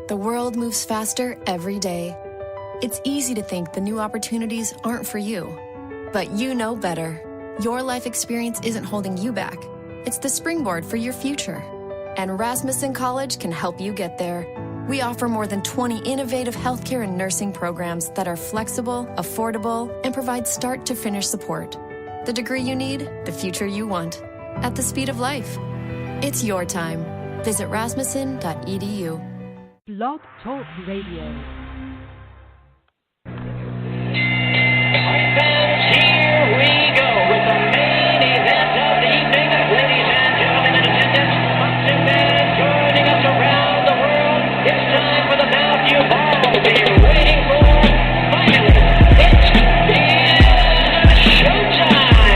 The world moves faster every day. It's easy to think the new opportunities aren't for you. But you know better. Your life experience isn't holding you back. It's the springboard for your future. And Rasmussen College can help you get there. We offer more than 20 innovative healthcare and nursing programs that are flexible, affordable, and provide start-to-finish support. The degree you need, the future you want. At the speed of life. It's your time. Visit rasmussen.edu. Blog Talk Radio. Here we go with the main event of the evening. Ladies and gentlemen in attendance, boxing fans joining us around the world. It's time for the bout you've all been waiting for. Finally, it is showtime.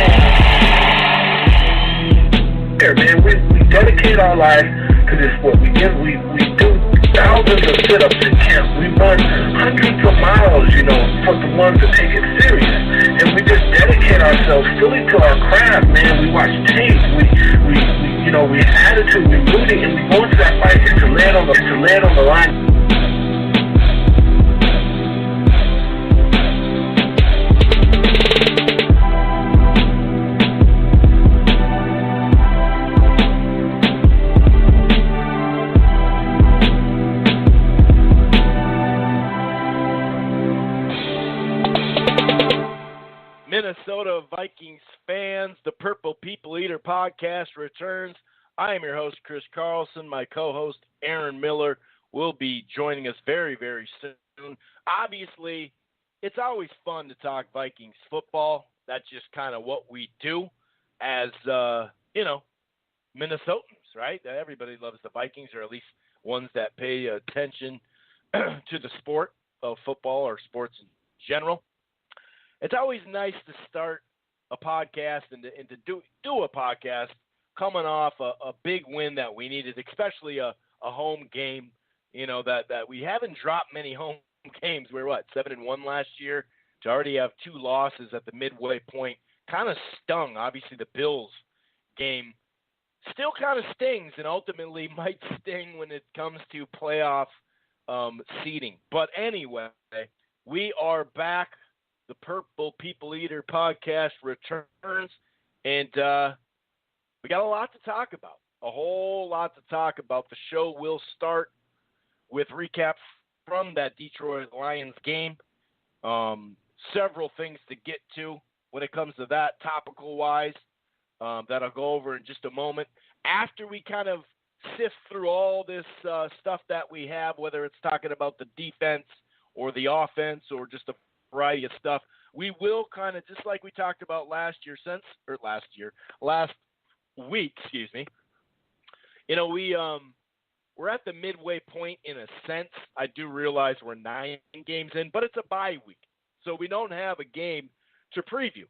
Here, man, we dedicate our life to this sport. We do thousands of sit-ups in camp. We run hundreds of miles, for the ones that take it serious. And we just dedicate ourselves fully to our craft, man. We watch tape. We have attitude, we rooting, and we go into that fight to land on the line. Minnesota Vikings fans, the Purple People Eater podcast returns. I am your host, Chris Carlson. My co-host, Aaron Miller, will be joining us very, very soon. Obviously, it's always fun to talk Vikings football. That's just kind of what we do as, Minnesotans, right? Everybody loves the Vikings, or at least ones that pay attention to the sport of football or sports in general. It's always nice to start a podcast and to do a podcast coming off a big win that we needed, especially a home game, that we haven't dropped many home games. We were, 7-1 last year? To already have 2 losses at the midway point kind of stung. Obviously, the Bills game still kind of stings and ultimately might sting when it comes to playoff seeding. But anyway, we are back. The Purple People Eater podcast returns, and we got a lot to talk about, a whole lot to talk about. The show will start with recaps from that Detroit Lions game, several things to get to when it comes to that topical-wise that I'll go over in just a moment. After we kind of sift through all this stuff that we have, whether it's talking about the defense or the offense or just a variety of stuff, we will kind of, just like we talked about last week, we're at the midway point in a sense. I do realize we're 9 games in, but it's a bye week, so we don't have a game to preview.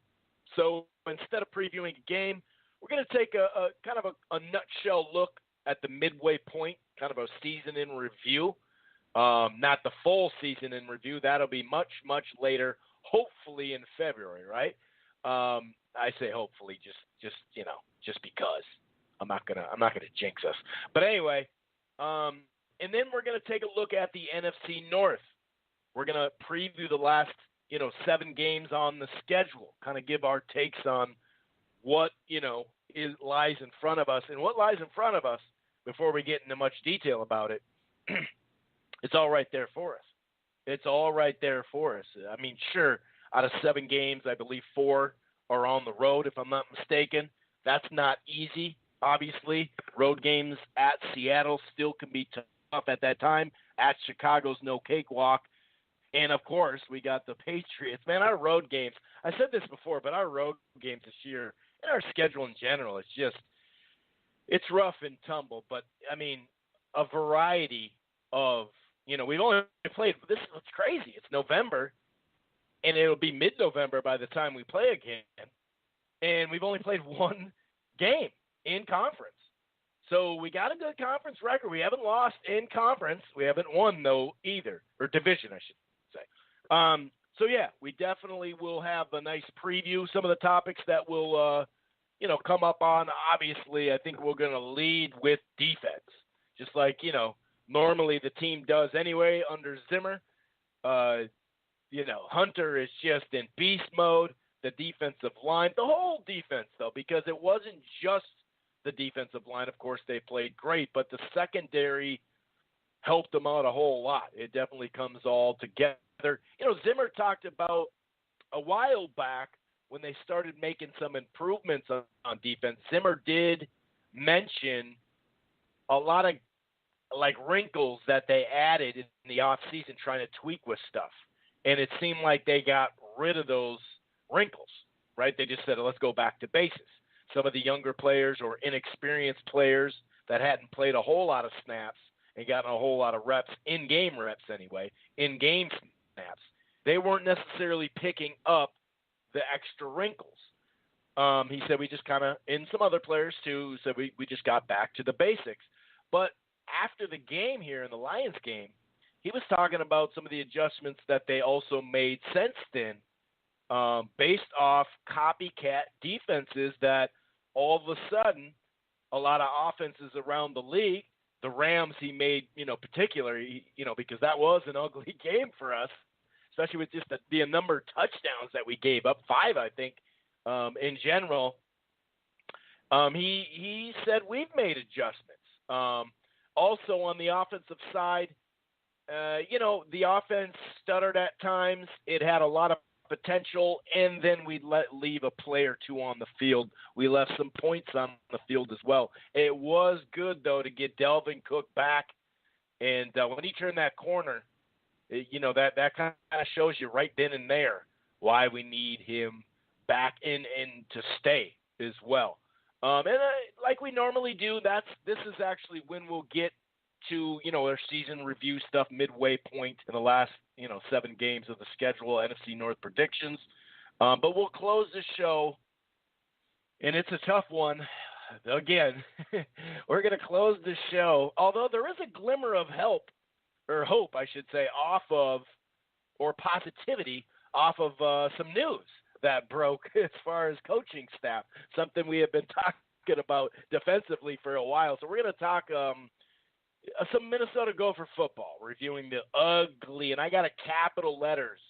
So instead of previewing a game, we're going to take a kind of a nutshell look at the midway point, kind of a season in review. Not the full season in review. That'll be much, much later, hopefully in February, right? I say hopefully just because I'm not gonna jinx us. But anyway, and then we're gonna take a look at the NFC North. We're gonna preview the last 7 games on the schedule, kind of give our takes on what lies in front of us, and what lies in front of us before we get into much detail about it. It's all right there for us. It's all right there for us. I mean, sure, out of 7 games, I believe 4 are on the road, if I'm not mistaken. That's not easy, obviously. Road games at Seattle still can be tough at that time. At Chicago's no cakewalk. And, of course, we got the Patriots. Man, our road games, I said this before, but our road games this year, and our schedule in general, it's rough and tumble. But, I mean, a variety of, we've only played, it's crazy. It's November, and it'll be mid-November by the time we play again. And we've only played 1 game in conference. So we got a good conference record. We haven't lost in conference. We haven't won, though, either. Or division, I should say. So, yeah, we definitely will have a nice preview. Some of the topics that will, come up on. Obviously, I think we're going to lead with defense. Just like, normally the team does anyway under Zimmer. Hunter is just in beast mode. The defensive line, the whole defense, though, because it wasn't just the defensive line. Of course, they played great, but the secondary helped them out a whole lot. It definitely comes all together. Zimmer talked about a while back when they started making some improvements on defense. Zimmer did mention a lot of wrinkles that they added in the offseason trying to tweak with stuff. And it seemed like they got rid of those wrinkles, right? They just said, let's go back to basics. Some of the younger players or inexperienced players that hadn't played a whole lot of snaps and gotten a whole lot of reps, in-game reps anyway, in-game snaps, they weren't necessarily picking up the extra wrinkles. He said we just kind of, and some other players too, said we just got back to the basics. But after the game here in the Lions game, he was talking about some of the adjustments that they also made since then, based off copycat defenses that all of a sudden a lot of offenses around the league, the Rams he made, particularly, because that was an ugly game for us, especially with just the number of touchdowns that we gave up, 5, I think, in general. He said we've made adjustments. Also on the offensive side, the offense stuttered at times. It had a lot of potential, and then we'd leave a play or two on the field. We left some points on the field as well. It was good, though, to get Dalvin Cook back. And when he turned that corner, that kind of shows you right then and there why we need him back in and to stay as well. Like we normally do, this is actually when we'll get to, our season review stuff, midway point in the last, 7 games of the schedule, NFC North Predictions. But we'll close the show, and it's a tough one. Again, we're going to close the show, although there is a glimmer of hope, I should say, or positivity off of some news that broke as far as coaching staff, something we have been talking about defensively for a while. So we're going to talk some Minnesota Gopher football, reviewing the ugly, and I got a capital letters,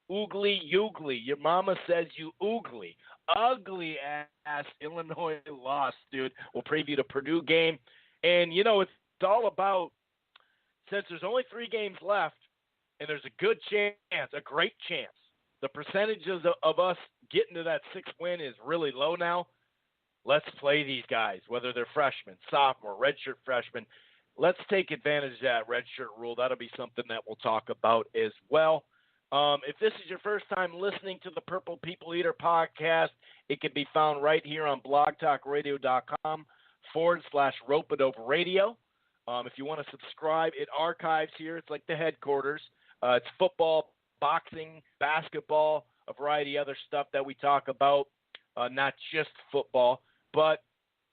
oogly, your mama says you oogly, ugly ass Illinois loss, dude. We'll preview the Purdue game, and it's all about, since there's only 3 games left, and there's a good chance, a great chance, the percentages of us getting to that 6th win is really low now. Let's play these guys, whether they're freshmen, sophomore, redshirt freshmen. Let's take advantage of that redshirt rule. That'll be something that we'll talk about as well. If this is your first time listening to the Purple People Eater podcast, it can be found right here on blogtalkradio.com/Rope-A-Dope Radio. If you want to subscribe, it archives here. It's like the headquarters. It's football, boxing, basketball, a variety of other stuff that we talk about, not just football. But,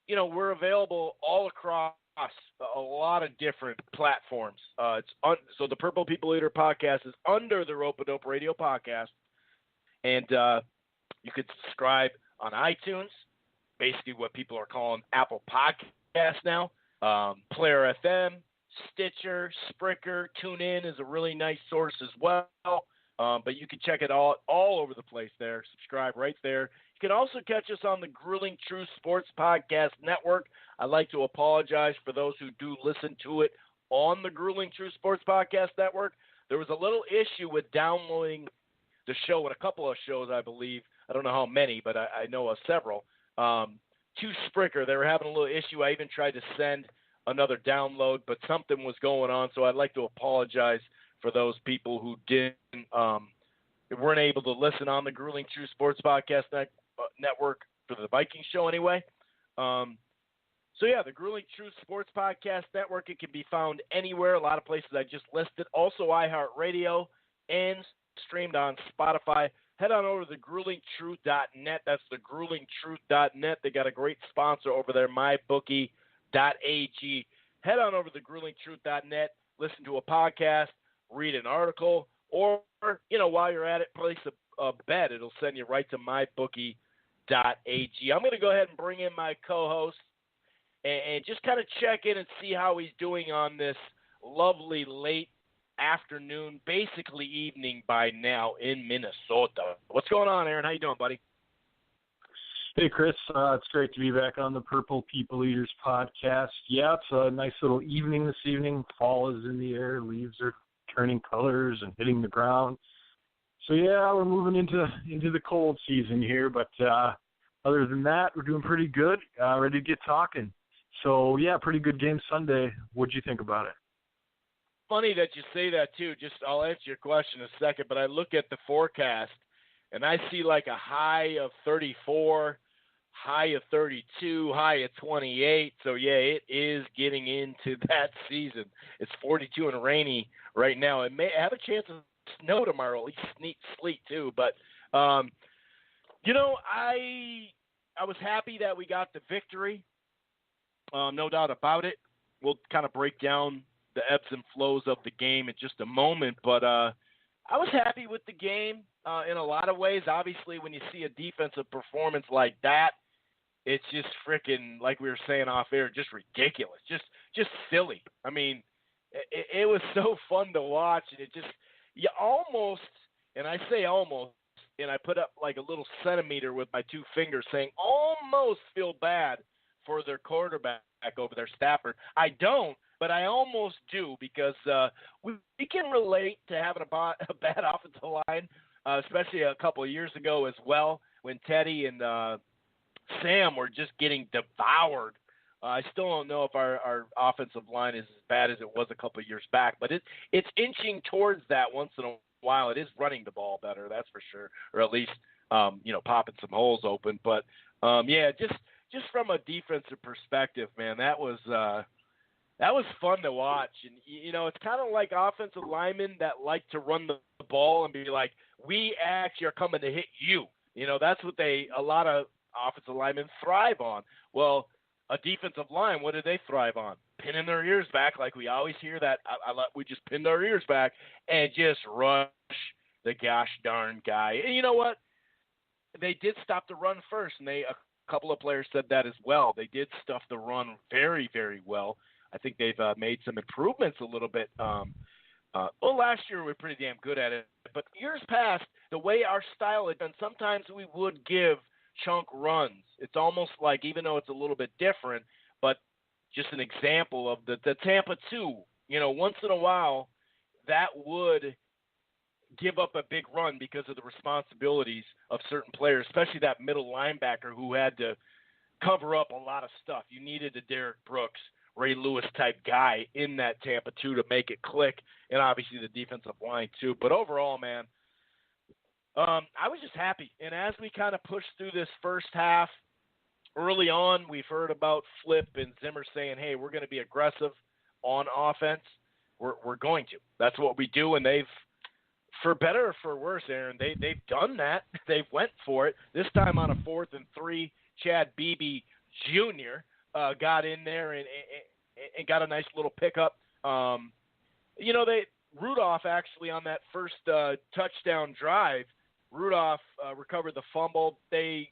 we're available all across a lot of different platforms. So the Purple People Eater podcast is under the Rope-A-Dope Radio podcast. And you could subscribe on iTunes, basically what people are calling Apple Podcasts now, Player FM, Stitcher, Spreaker, TuneIn is a really nice source as well. But you can check it all over the place there. Subscribe right there. You can also catch us on the Grueling Truth Sports Podcast Network. I'd like to apologize for those who do listen to it on the Grueling Truth Sports Podcast Network. There was a little issue with downloading the show and a couple of shows, I believe. I don't know how many, but I know of several. To Spreaker, they were having a little issue. I even tried to send another download, but something was going on, so I'd like to apologize for those people who weren't able to listen on the Grueling Truth Sports Podcast Network for the Vikings show anyway. The Grueling Truth Sports Podcast Network, it can be found anywhere, a lot of places I just listed. Also iHeartRadio and streamed on Spotify. Head on over to thegruelingtruth.net. That's thegruelingtruth.net. They got a great sponsor over there, mybookie.ag. Head on over to thegruelingtruth.net, listen to a podcast, read an article, or, while you're at it, place a bet. It'll send you right to mybookie.ag. I'm going to go ahead and bring in my co-host and just kind of check in and see how he's doing on this lovely late afternoon, basically evening by now in Minnesota. What's going on, Aaron? How you doing, buddy? Hey, Chris. It's great to be back on the Purple People Eaters podcast. Yeah, it's a nice little evening this evening. Fall is in the air. Leaves are turning colors and hitting the ground. So, yeah, we're moving into the cold season here. But other than that, we're doing pretty good. Ready to get talking. So, yeah, pretty good game Sunday. What'd you think about it? Funny that you say that, too. I'll answer your question in a second. But I look at the forecast, and I see like a high of 34, high of 32, high of 28. So, yeah, it is getting into that season. It's 42 and rainy right now. It may have a chance of snow tomorrow, at least sleet too. But, you know, I was happy that we got the victory. No doubt about it. We'll kind of break down the ebbs and flows of the game in just a moment. But I was happy with the game in a lot of ways. Obviously, when you see a defensive performance like that, it's just freaking, like we were saying off air, just ridiculous, just silly. I mean, it was so fun to watch, and it just, you almost, and I say almost, and I put up like a little centimeter with my two fingers saying almost feel bad for their quarterback over there, Stafford. I don't, but I almost do, because we can relate to having a bad offensive line, especially a couple of years ago as well, when Teddy and Sam were just getting devoured. I still don't know if our offensive line is as bad as it was a couple of years back, but it's inching towards that once in a while. It is running the ball better, that's for sure, or at least popping some holes open. But yeah, just from a defensive perspective, man, that was fun to watch. And you know, it's kind of like offensive linemen that like to run the ball and be like, we actually are coming to hit you. You know, that's what a lot of offensive linemen thrive on. Well, a defensive line, what do they thrive on? Pinning their ears back, like we always hear that. We just pinned our ears back and just rush the gosh darn guy. And you know what? They did stop the run first, and a couple of players said that as well. They did stuff the run very, very well. I think they've made some improvements a little bit. Last year we were pretty damn good at it. But years past, the way our style had been, sometimes we would give chunk runs. It's almost like, even though it's a little bit different, but just an example of the Tampa 2, you know, once in a while that would give up a big run because of the responsibilities of certain players, especially that middle linebacker who had to cover up a lot of stuff. You needed a Derek Brooks, Ray Lewis type guy in that Tampa 2 to make it click, and obviously the defensive line too. But overall, man, I was just happy. And as we kind of pushed through this first half, early on, we've heard about Flip and Zimmer saying, hey, we're going to be aggressive on offense. We're going to. That's what we do, and they've, for better or for worse, Aaron, they've done that. They've went for it. This time on a 4th and 3, Chad Beebe Jr. Got in there and got a nice little pickup. You know, Rudolph actually on that first touchdown drive, Rudolph recovered the fumble. They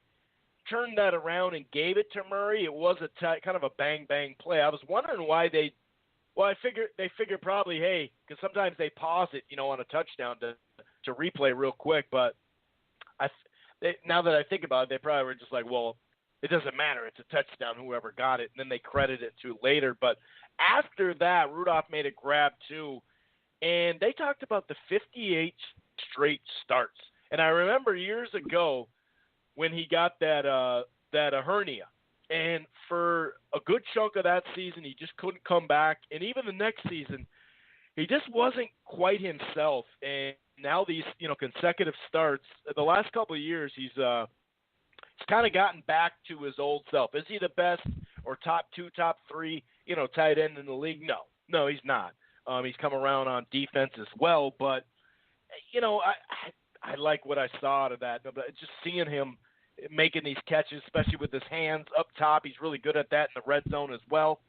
turned that around and gave it to Murray. It was kind of a bang-bang play. I was wondering why they figured probably, hey, because sometimes they pause it, you know, on a touchdown to replay real quick. But now that I think about it, they probably were just like, well, it doesn't matter. It's a touchdown, whoever got it. And then they credit it to later. But after that, Rudolph made a grab too. And they talked about the 58 straight starts. And I remember years ago when he got that hernia. And for a good chunk of that season, he just couldn't come back. And even the next season, he just wasn't quite himself. And now these, you know, consecutive starts, the last couple of years, he's kind of gotten back to his old self. Is he the best or top 2, top 3, you know, tight end in the league? No, he's not. He's come around on defense as well. But, you know, I like what I saw out of that. But just seeing him making these catches, especially with his hands up top, he's really good at that in the red zone as well.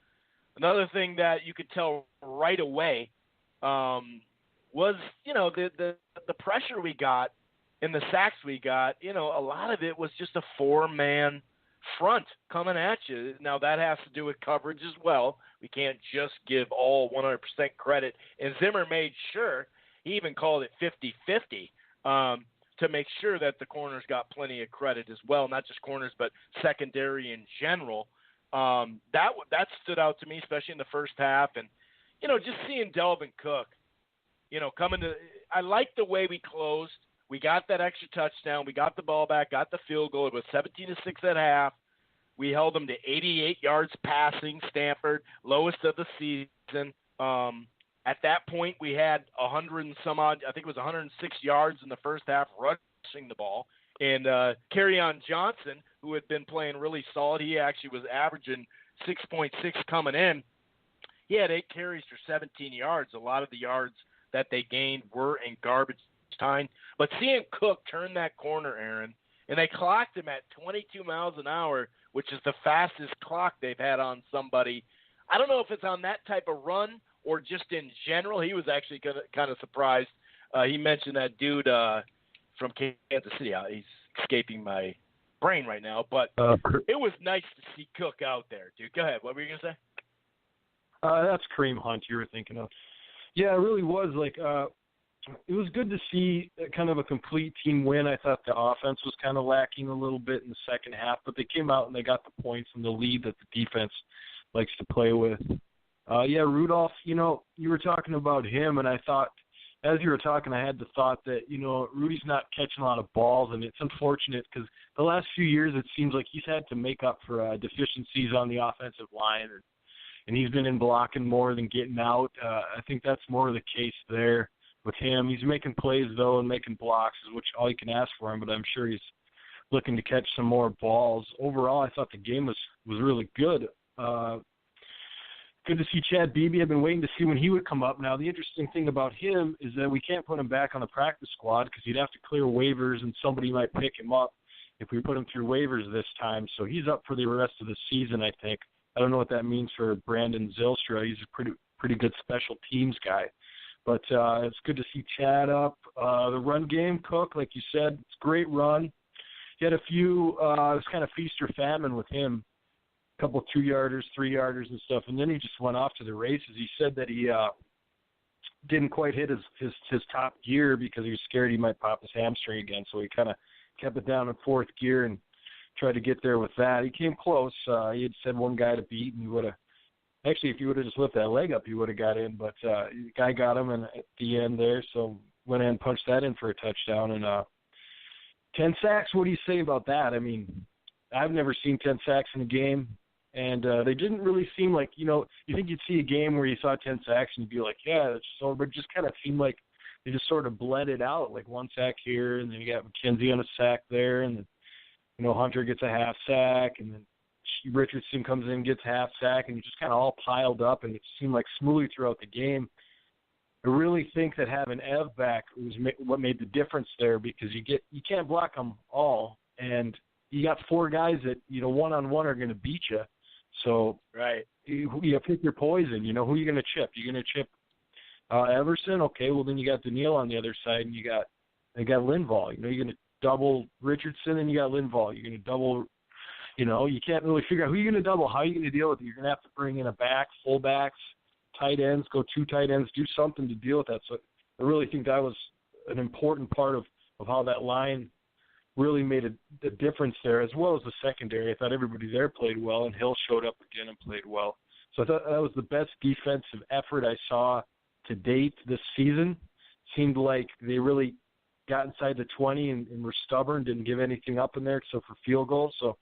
Another thing that you could tell right away was, you know, the pressure we got and the sacks we got. You know, a lot of it was just a four-man front coming at you. Now, that has to do with coverage as well. We can't just give all 100% credit. And Zimmer made sure, he even called it 50-50 to make sure that the corners got plenty of credit as well, not just corners but secondary in general. That stood out to me, especially in the first half. And, just seeing Delvin Cook, coming to – I like the way we closed. We got that extra touchdown. We got the ball back, got the field goal. It was 17-6 at half. We held them to 88 yards passing, Stanford, lowest of the season. At that point, we had 100 and some odd, I think it was 106 yards in the first half rushing the ball. And Kerryon Johnson, who had been playing really solid, he actually was averaging 6.6 coming in. He had 8 carries for 17 yards. A lot of the yards that they gained were in garbage time. But seeing Cook turn that corner, Aaron, and they clocked him at 22 miles an hour, which is the fastest clock they've had on somebody. I don't know if it's on that type of run or just in general. He was actually kind of surprised. He mentioned that dude from Kansas City. He's escaping my brain right now, but it was nice to see Cook out there, dude. Go ahead. What were you going to say? That's Kareem Hunt you were thinking of. Yeah, it really was. It was good to see kind of a complete team win. I thought the offense was kind of lacking a little bit in the second half, but they came out and they got the points and the lead that the defense likes to play with. Rudolph, you were talking about him, and I thought, as you were talking, I had the thought that, Rudy's not catching a lot of balls, and it's unfortunate because the last few years it seems like he's had to make up for deficiencies on the offensive line, and he's been in blocking more than getting out. I think that's more of the case there with him. He's making plays, though, and making blocks, which all you can ask for him, but I'm sure he's looking to catch some more balls. Overall, I thought the game was really good. Good to see Chad Beebe. I've been waiting to see when he would come up. Now, the interesting thing about him is that we can't put him back on the practice squad because he'd have to clear waivers, and somebody might pick him up if we put him through waivers this time. So he's up for the rest of the season, I think. I don't know what that means for Brandon Zylstra. He's a pretty good special teams guy. But it's good to see Chad up. The run game, Cook, like you said, it's a great run. He had a few, it was kind of feast or famine with him, a couple 2-yarders, 3-yarders and stuff, and then he just went off to the races. He said that he didn't quite hit his top gear because he was scared he might pop his hamstring again, so he kind of kept it down in 4th gear and tried to get there with that. He came close. He had said one guy to beat, and he would have – actually, if he would have just lifted that leg up, he would have got in, but the guy got him at the end there, so went in and punched that in for a touchdown. And 10 sacks, what do you say about that? I mean, I've never seen 10 sacks in a game, and they didn't really seem like, you think you'd see a game where you saw 10 sacks and you'd be like, yeah, that's so, but it just kind of seemed like they just sort of bled it out, like 1 sack here, and then you got McKenzie on a sack there, and then, Hunter gets a half sack, and then Richardson comes in and gets half sack, and it just kind of all piled up, and it seemed like smoothly throughout the game. I really think that having Ev back was what made the difference there, because you can't block them all, and you got 4 guys that one-on-one are going to beat you. So right, you pick your poison. Who are you going to chip? You're going to chip Everson. Okay, well then you got Daniil on the other side, and you got Linval. You're going to double Richardson, and you got Linval. You're going to double. You can't really figure out who you're going to double. How are you going to deal with it? You're going to have to bring in a back, fullbacks, tight ends, go 2 tight ends, do something to deal with that. So I really think that was an important part of how that line really made a difference there, as well as the secondary. I thought everybody there played well, and Hill showed up again and played well. So I thought that was the best defensive effort I saw to date this season. Seemed like they really got inside the 20 and were stubborn, didn't give anything up in there except for field goals. So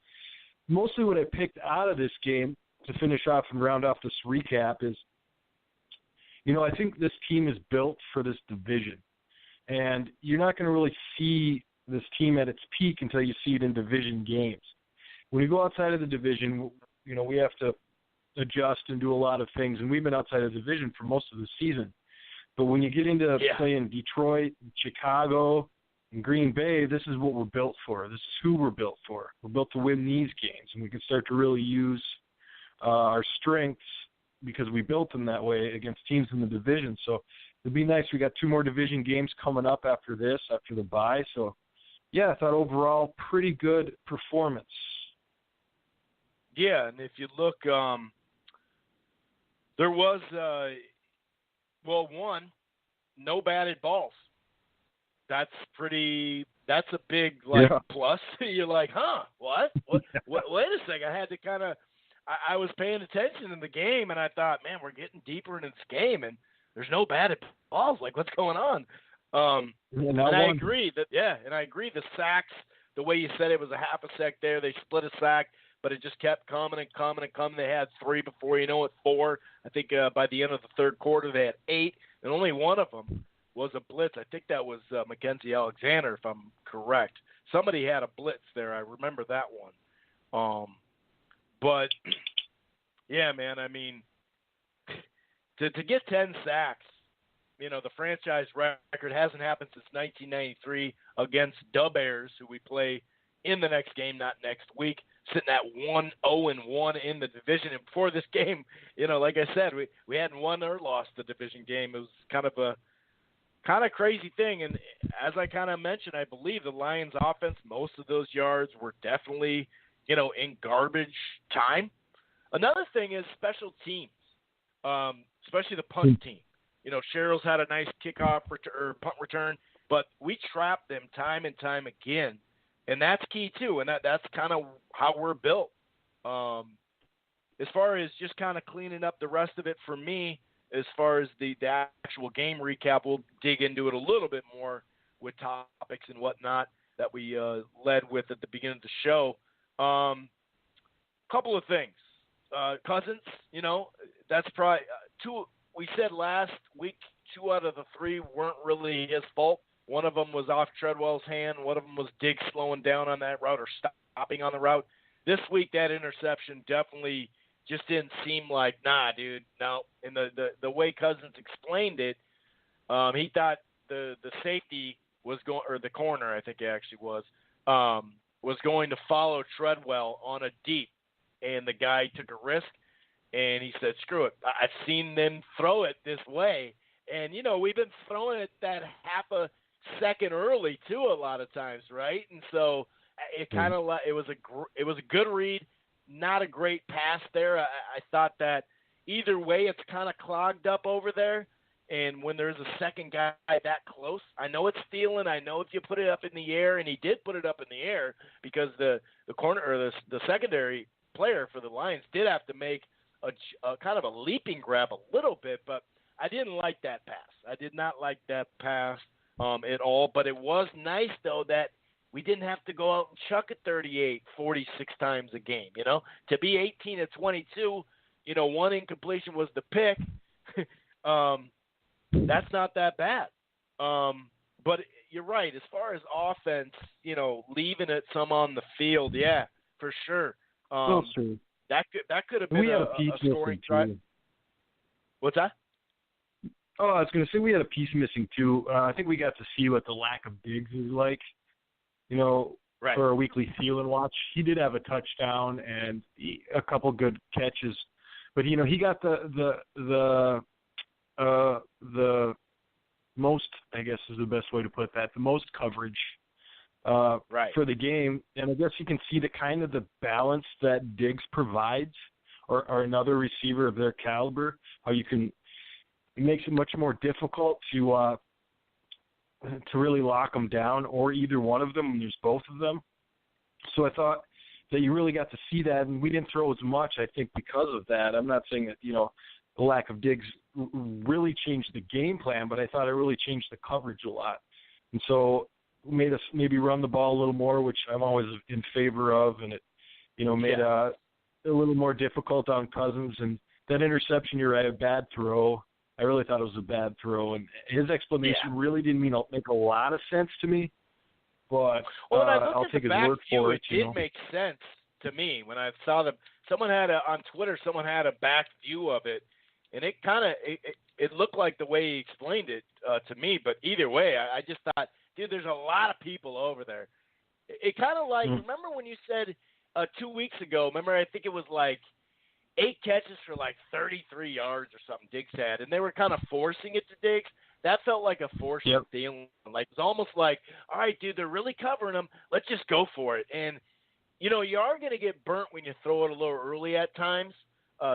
mostly what I picked out of this game to finish off and round off this recap is, I think this team is built for this division. And you're not going to really see this team at its peak until you see it in division games. When you go outside of the division, we have to adjust and do a lot of things, and we've been outside of the division for most of the season. But when you get into playing Detroit, Chicago, and Green Bay, this is what we're built for. This is who we're built for. We're built to win these games, and we can start to really use our strengths because we built them that way against teams in the division. So it'd be nice. We got 2 more division games coming up after the bye. So, yeah, I thought overall pretty good performance. Yeah, and if you look, there was, one, no batted balls. That's a big, plus. You're like, huh, what? Wait a second. I had to kind of, I was paying attention in the game, and I thought, man, we're getting deeper into this game, and there's no batted balls. Like, what's going on? And I agree the sacks, the way you said it was a half a sack there, they split a sack, but it just kept coming and coming and coming. They had 3 before you know it, 4. I think by the end of the third quarter they had 8, and only one of them was a blitz. I think that was Mackenzie Alexander, if I'm correct. Somebody had a blitz there. I remember that one. But, yeah, man, I mean, to get 10 sacks, you know, the franchise record hasn't happened since 1993 against the Bears, who we play in the next game, not next week, sitting at 1-0-1 in the division. And before this game, you know, like I said, we hadn't won or lost the division game. It was kind of crazy thing. And as I kind of mentioned, I believe the Lions offense, most of those yards were definitely, you know, in garbage time. Another thing is special teams, especially the punt team. You know, Sherrill's had a nice kickoff or punt return, but we trapped them time and time again. And that's key too, and that's kind of how we're built. As far as just kind of cleaning up the rest of it for me, as far as the actual game recap, we'll dig into it a little bit more with topics and whatnot that we led with at the beginning of the show. Couple of things. Cousins, you know, that's probably two. We said last week 2 out of the 3 weren't really his fault. One of them was off Treadwell's hand. One of them was Diggs slowing down on that route or stopping on the route. This week, that interception definitely just didn't seem like, nah, dude, no. And the way Cousins explained it, he thought the safety was going, or the corner, I think it actually was going to follow Treadwell on a deep, and the guy took a risk, and he said, screw it. I've seen them throw it this way, and, you know, we've been throwing it that half a second early too a lot of times, right? And so it kind of it was a good read, not a great pass there. I thought that either way it's kind of clogged up over there, and when there's a second guy that close, I know it's stealing. I know if you put it up in the air, and he did put it up in the air because the corner or the secondary player for the Lions did have to make a kind of a leaping grab a little bit, but I didn't like that pass. I did not like that pass at all, but it was nice, though, that we didn't have to go out and chuck it 38, 46 times a game, you know. To be 18 at 22, you know, 1 incompletion was the pick. That's not that bad. But you're right. As far as offense, you know, leaving it some on the field, yeah, for sure. True. That could have been a scoring drive. What's that? Oh, I was going to say we had a piece missing, too. I think we got to see what the lack of Diggs is like, you know, right, for a weekly Thielen watch. He did have a touchdown and a couple good catches. But, you know, he got the most, I guess is the best way to put that, the most coverage for the game. And I guess you can see the kind of the balance that Diggs provides or another receiver of their caliber, how you can – it makes it much more difficult to really lock them down, or either one of them when there's both of them. So I thought that you really got to see that, and we didn't throw as much, I think, because of that. I'm not saying that, you know, the lack of Diggs really changed the game plan, but I thought it really changed the coverage a lot. And so it made us maybe run the ball a little more, which I'm always in favor of, and it, you know, made a little more difficult on Cousins. And that interception, you're right, a bad throw. I really thought it was a bad throw, and his explanation really didn't make a lot of sense to me. But I'll take his word for it. It did make sense to me when I saw them. Someone had on Twitter a back view of it, and it kind of it looked like the way he explained it to me. But either way, I just thought, dude, there's a lot of people over there. It kind of like remember when you said 2 weeks ago? Remember, I think it was like 8 catches for like 33 yards or something Diggs had, and they were kind of forcing it to Diggs. That felt like a forced deal. Like, it was almost like, all right, dude, they're really covering him. Let's just go for it. And you are going to get burnt when you throw it a little early at times.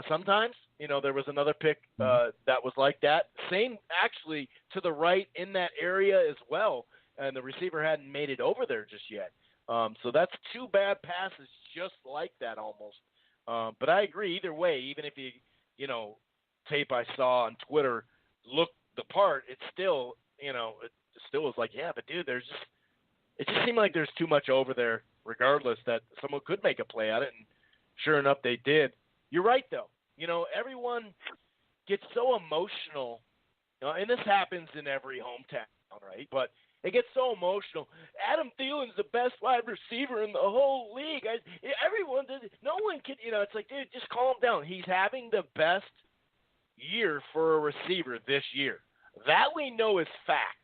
Sometimes, there was another pick that was like that. Same, actually, to the right in that area as well, and the receiver hadn't made it over there just yet. So that's 2 bad passes just like that almost. But I agree either way, even if tape I saw on Twitter looked the part, it still was like, yeah, but dude, it just seemed like there's too much over there regardless that someone could make a play at it. And sure enough, they did. You're right, though. Everyone gets so emotional, and this happens in every hometown, right? But it gets so emotional. Adam Thielen's the best wide receiver in the whole league. Everyone does. No one can, it's like, dude, just calm down. He's having the best year for a receiver this year. That we know is fact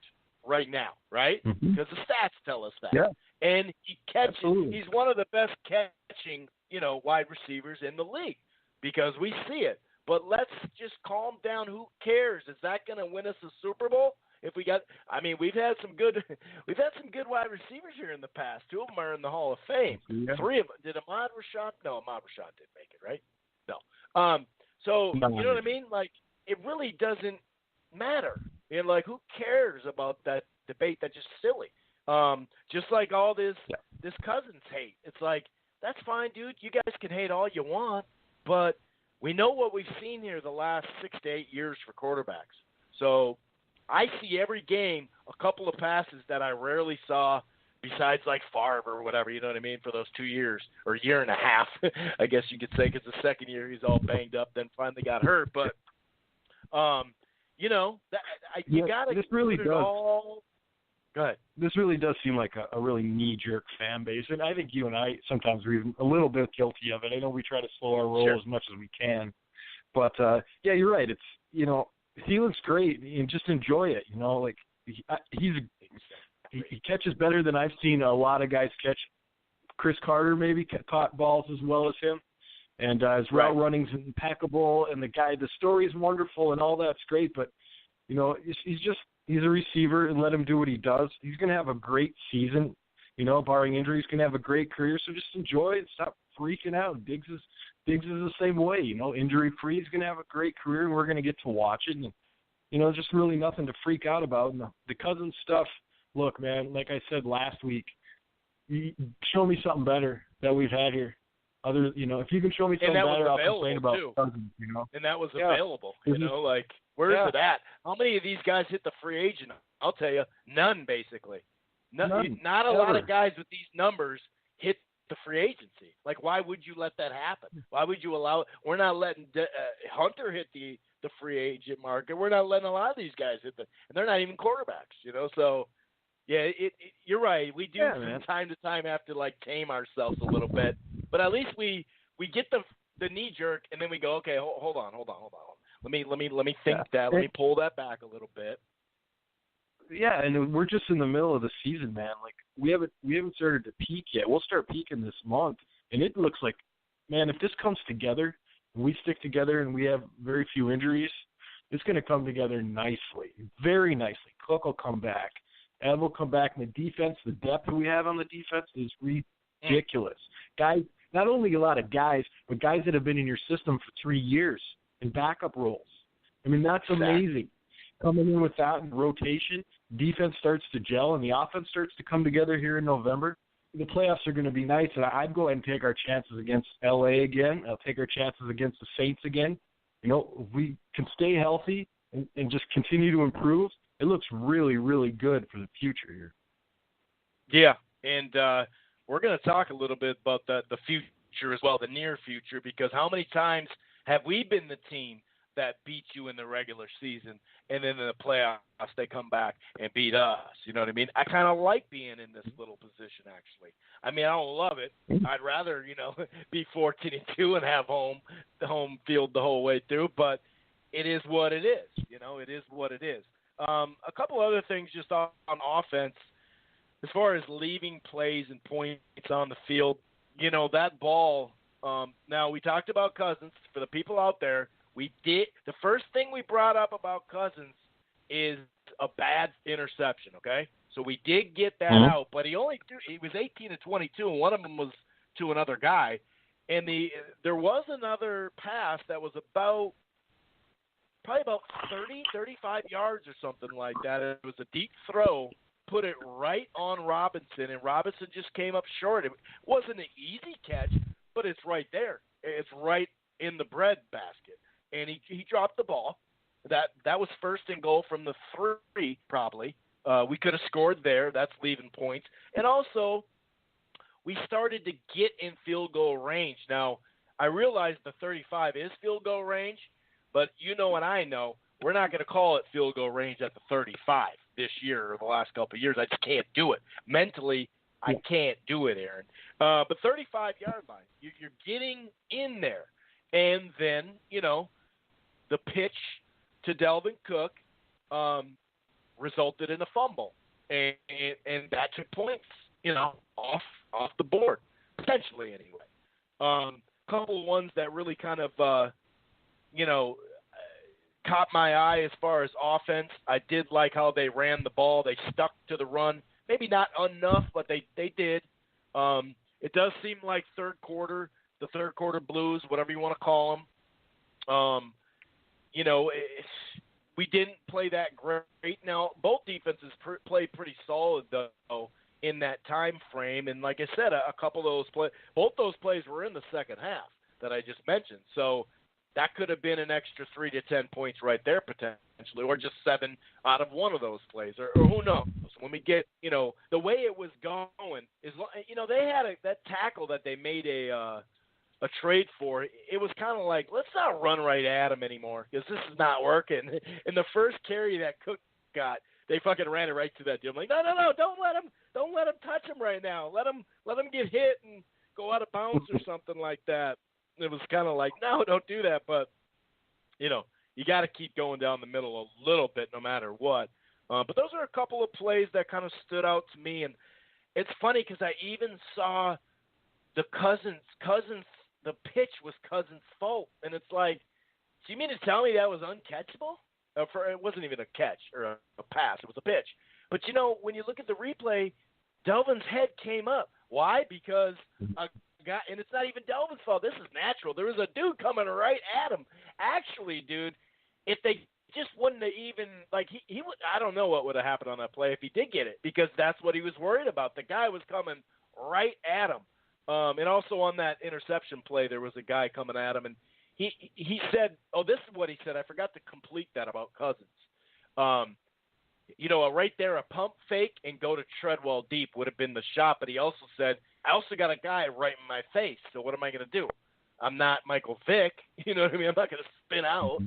right now, right? Because the stats tell us that. Yeah. And he catches. Absolutely. He's one of the best catching, wide receivers in the league because we see it. But let's just calm down. Who cares? Is that going to win us a Super Bowl? We've had some good wide receivers here in the past. 2 of them are in the Hall of Fame. Yeah. 3 of them. Did Ahmad Rashad? No, Ahmad Rashad didn't make it, right? No. So you know what I mean? Like, it really doesn't matter. Who cares about that debate? That's just silly. Just like all this Cousins hate. It's like, that's fine, dude. You guys can hate all you want, but we know what we've seen here the last 6 to 8 years for quarterbacks. So I see every game a couple of passes that I rarely saw besides like Favre or whatever, you know what I mean, for those 2 years or year and a half, I guess you could say, because the second year he's all banged up, then finally got hurt. But, you got to this really does. All. Go ahead. This really does seem like a really knee-jerk fan base, and I think you and I sometimes are even a little bit guilty of it. I know we try to slow our roll as much as we can. But, yeah, you're right. It's, Thielen's great, and just enjoy it. He catches better than I've seen a lot of guys catch. Chris Carter maybe caught balls as well as him, and his route running's impeccable, and the story's wonderful, and all that's great. But he's a receiver, and let him do what he does. He's going to have a great season, barring injuries. He's going to have a great career. So just enjoy it. Stop freaking out. Diggs is the same way, injury-free. He's going to have a great career, and we're going to get to watch it. And, just really nothing to freak out about. And the Cousins stuff, look, man, like I said last week, show me something better that we've had here. If you can show me something better, I'll complain about Cousins, And that was available, where is it at? How many of these guys hit the free agent? I'll tell you, none, basically. None. Not a lot of guys with these numbers hit the free agency. Like, why would you let that happen? Why would you allow it? We're not letting Hunter hit the free agent market. We're not letting a lot of these guys hit and they're not even quarterbacks, So, yeah, you're right. We do from time to time have to, tame ourselves a little bit. But at least we get the knee jerk, and then we go, okay, hold on. Let me think that. Let me pull that back a little bit. Yeah, and we're just in the middle of the season, man. We haven't started to peak yet. We'll start peaking this month, and it looks like, man, if this comes together, and we stick together, and we have very few injuries, it's going to come together nicely, very nicely. Cook will come back. Ev will come back, and the defense, the depth we have on the defense is ridiculous. Guys, not only a lot of guys, but guys that have been in your system for 3 years in backup roles. I mean, that's amazing. Coming in with that in rotation, defense starts to gel, and the offense starts to come together here in November. The playoffs are going to be nice, and I'd go ahead and take our chances against L.A. again. I'll take our chances against the Saints again. If we can stay healthy and just continue to improve, it looks really, really good for the future here. Yeah, and we're going to talk a little bit about the future as well, the near future, because how many times have we been the team that beat you in the regular season, and then in the playoffs they come back and beat us? You know what I mean? I kind of like being in this little position, actually. I mean, I don't love it. I'd rather, be 14-2 and have home field the whole way through, but it is what it is. It is what it is. A couple other things just on offense. As far as leaving plays and points on the field, that ball, now we talked about Cousins. For the people out there, the first thing we brought up about Cousins is a bad interception, okay? So we did get that out, but he was 18 to 22, and one of them was to another guy. And there was another pass that was probably about 30, 35 yards or something like that. It was a deep throw, put it right on Robinson, and Robinson just came up short. It wasn't an easy catch, but it's right there. It's right in the bread basket. And he dropped the ball. That was first and goal from the 3, probably. We could have scored there. That's leaving points. And also, we started to get in field goal range. Now, I realize the 35 is field goal range, but you know and I know we're not going to call it field goal range at the 35 this year or the last couple of years. I just can't do it. Mentally, I can't do it, Aaron. But 35-yard line, you're getting in there. And then, the pitch to Delvin Cook resulted in a fumble. And that took points, off the board, potentially anyway. Couple of ones that really kind of, caught my eye as far as offense. I did like how they ran the ball. They stuck to the run. Maybe not enough, but they did. It does seem like the third quarter blues, whatever you want to call them. We didn't play that great. Now, both defenses played pretty solid, though, in that time frame. And like I said, a couple of those both those plays were in the second half that I just mentioned. So that could have been an extra 3 to 10 points right there potentially, or just 7 out of one of those plays, or who knows. When we get, the way it was going is, they had that tackle that they made a trade for. It was kind of like, let's not run right at him anymore because this is not working. And the first carry that Cook got, they fucking ran it right to that deal. I'm like, no, don't let him touch him right now. Let him get hit and go out of bounds or something like that. It was kind of like, no, don't do that. But, you got to keep going down the middle a little bit no matter what. But those are a couple of plays that kind of stood out to me. And it's funny because I even saw the Cousins, the pitch was Cousins' fault. And it's like, do you mean to tell me that was uncatchable? It wasn't even a catch or a pass. It was a pitch. But, when you look at the replay, Delvin's head came up. Why? Because a guy, and it's not even Delvin's fault. This is natural. There was a dude coming right at him. Actually, dude, if they just wouldn't have even, he would, I don't know what would have happened on that play if he did get it, because that's what he was worried about. The guy was coming right at him. And also on that interception play, there was a guy coming at him, and he said, this is what he said. I forgot to complete that about Cousins. Right there, a pump fake and go to Treadwell deep would have been the shot. But he also said, I also got a guy right in my face. So what am I going to do? I'm not Michael Vick. You know what I mean? I'm not going to spin out.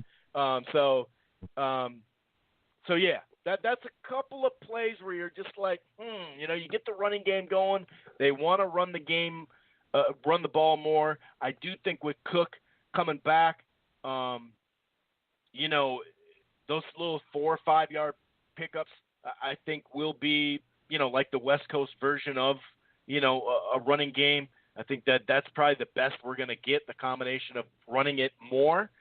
So yeah, that's a couple of plays where you're just like, you get the running game going. They want to run the game, run the ball more. I do think with Cook coming back, those little 4 or 5 yard pickups, I think will be, like the West Coast version of, a running game. I think that's probably the best we're going to get, the combination of running it more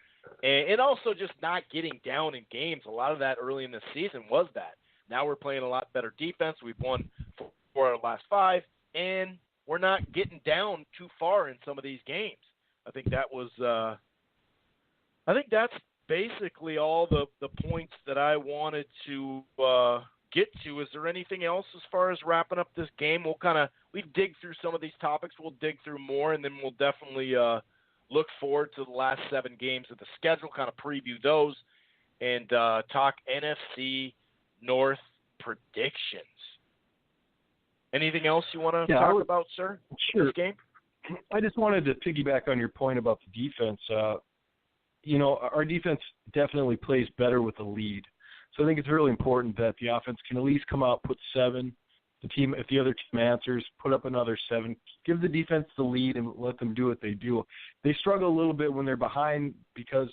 and also just not getting down in games. A lot of that early in the season was that. Now we're playing a lot better defense. We've won 4 of the last 5, and we're not getting down too far in some of these games. I think that was I think that's basically all the points that I wanted to get to. Is there anything else as far as wrapping up this game? We dig through some of these topics. We'll dig through more, and then we'll definitely look forward to the last 7 games of the schedule, kind of preview those, and talk NFC North predictions. Anything else you want to talk about, sir? Sure. This game? I just wanted to piggyback on your point about the defense. Our defense definitely plays better with a lead. So I think it's really important that the offense can at least come out, put 7. The team, if the other team answers, put up another 7. Give the defense the lead and let them do what they do. They struggle a little bit when they're behind because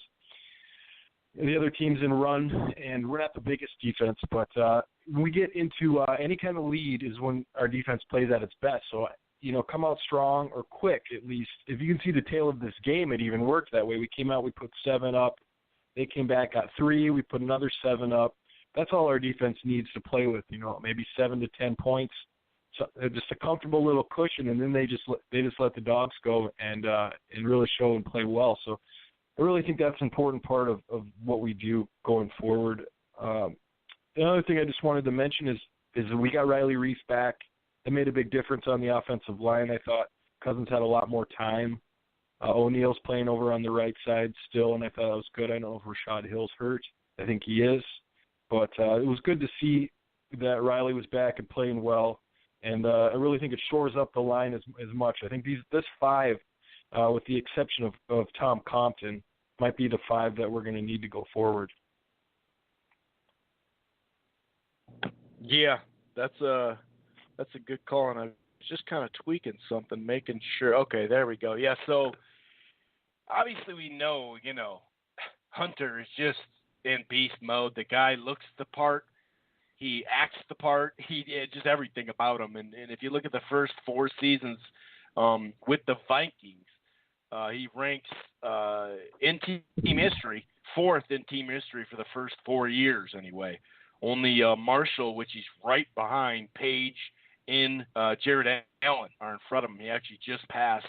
the other team's in run, and we're not the biggest defense. But when we get into any kind of lead is when our defense plays at its best. So, come out strong or quick at least. If you can see the tail of this game, it even worked that way. We came out, we put 7 up. They came back, got 3. We put another 7 up. That's all our defense needs to play with, maybe 7 to 10 points. just a comfortable little cushion, and then they just let the dogs go and really show and play well. So I really think that's an important part of what we do going forward. The other thing I just wanted to mention is that we got Riley Reese back. That made a big difference on the offensive line. I thought Cousins had a lot more time. O'Neill's playing over on the right side still, and I thought that was good. I don't know if Rashad Hill's hurt. I think he is. But it was good to see that Riley was back and playing well. And I really think it shores up the line as much. I think this five, with the exception of Tom Compton, might be the five that we're going to need to go forward. Yeah, that's a good call, and I was just kind of tweaking something, making sure. Okay, there we go. Yeah, so obviously we know, Hunter is just in beast mode. The guy looks the part. He acts the part. Just everything about him. And if you look at the first 4 seasons with the Vikings, he ranks in team history, 4th in team history for the first 4 years anyway. Only Marshall, which he's right behind, Page and Jared Allen are in front of him. He actually just passed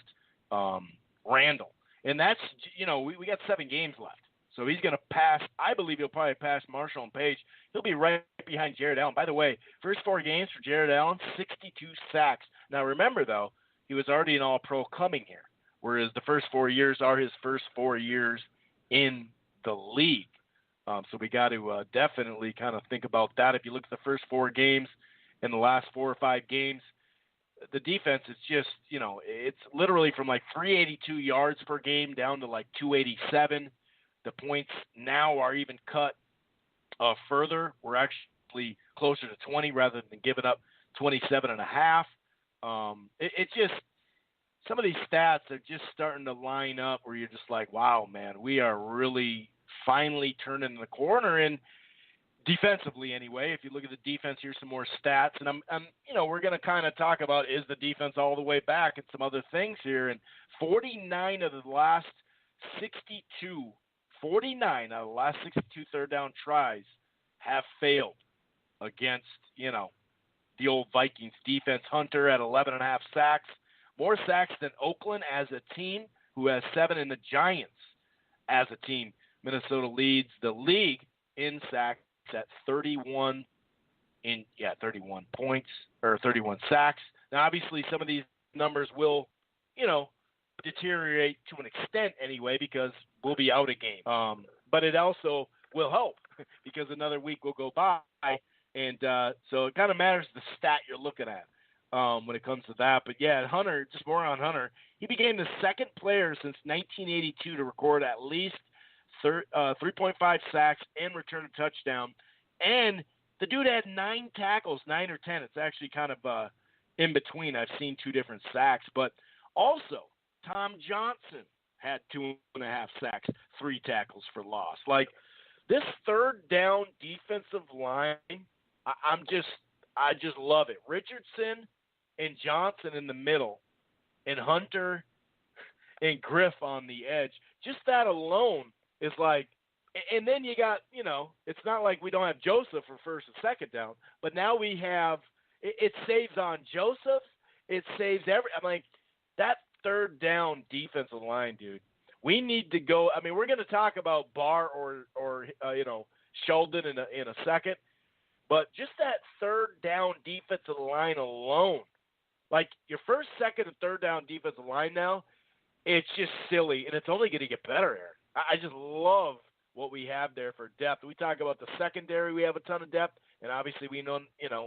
Randall. And that's, we got 7 games left. So he's going to pass. I believe he'll probably pass Marshall and Page. He'll be right behind Jared Allen. By the way, first 4 games for Jared Allen, 62 sacks. Now remember, though, he was already an All-Pro coming here, whereas the first 4 years are his first 4 years in the league. So we got to definitely kind of think about that. If you look at the first 4 games and the last 4 or 5 games, the defense is just, it's literally from like 382 yards per game down to like 287. The points now are even cut further. We're actually closer to 20 rather than giving up 27.5. It's just some of these stats are just starting to line up where you're just like, wow, man, we are really finally turning the corner. And defensively anyway, if you look at the defense, here's some more stats. And I'm we're going to kind of talk about, is the defense all the way back, and some other things here. And 49 out of the last 62 third down tries have failed against, the old Vikings defense. Hunter at 11.5 sacks, more sacks than Oakland as a team, who has 7, and the Giants as a team. Minnesota leads the league in sacks at 31 points, or 31 sacks. Now, obviously, some of these numbers will, deteriorate to an extent anyway, because we'll be out a game. But it also will help because another week will go by. And so it kind of matters the stat you're looking at when it comes to that. But, yeah, Hunter, just more on Hunter. He became the second player since 1982 to record at least 3.5 sacks and return a touchdown. And the dude had 9 tackles, 9 or 10. It's actually kind of in between. I've seen 2 different sacks. But also, Tom Johnson had 2.5 sacks, 3 tackles for loss. Like, this third down defensive line, I just love it. Richardson and Johnson in the middle, and Hunter and Griff on the edge. Just that alone is like, and then you got, it's not like we don't have Joseph for first and second down, but now we have, it saves on Joseph. It saves I'm like, that third down defensive line, dude. We need to go. I mean, we're going to talk about Barr or Sheldon in a second, but just that third down defensive line alone, like your first, second, and third down defensive line now, it's just silly, and it's only going to get better, Eric. I just love what we have there for depth. We talk about the secondary, we have a ton of depth, and obviously we know,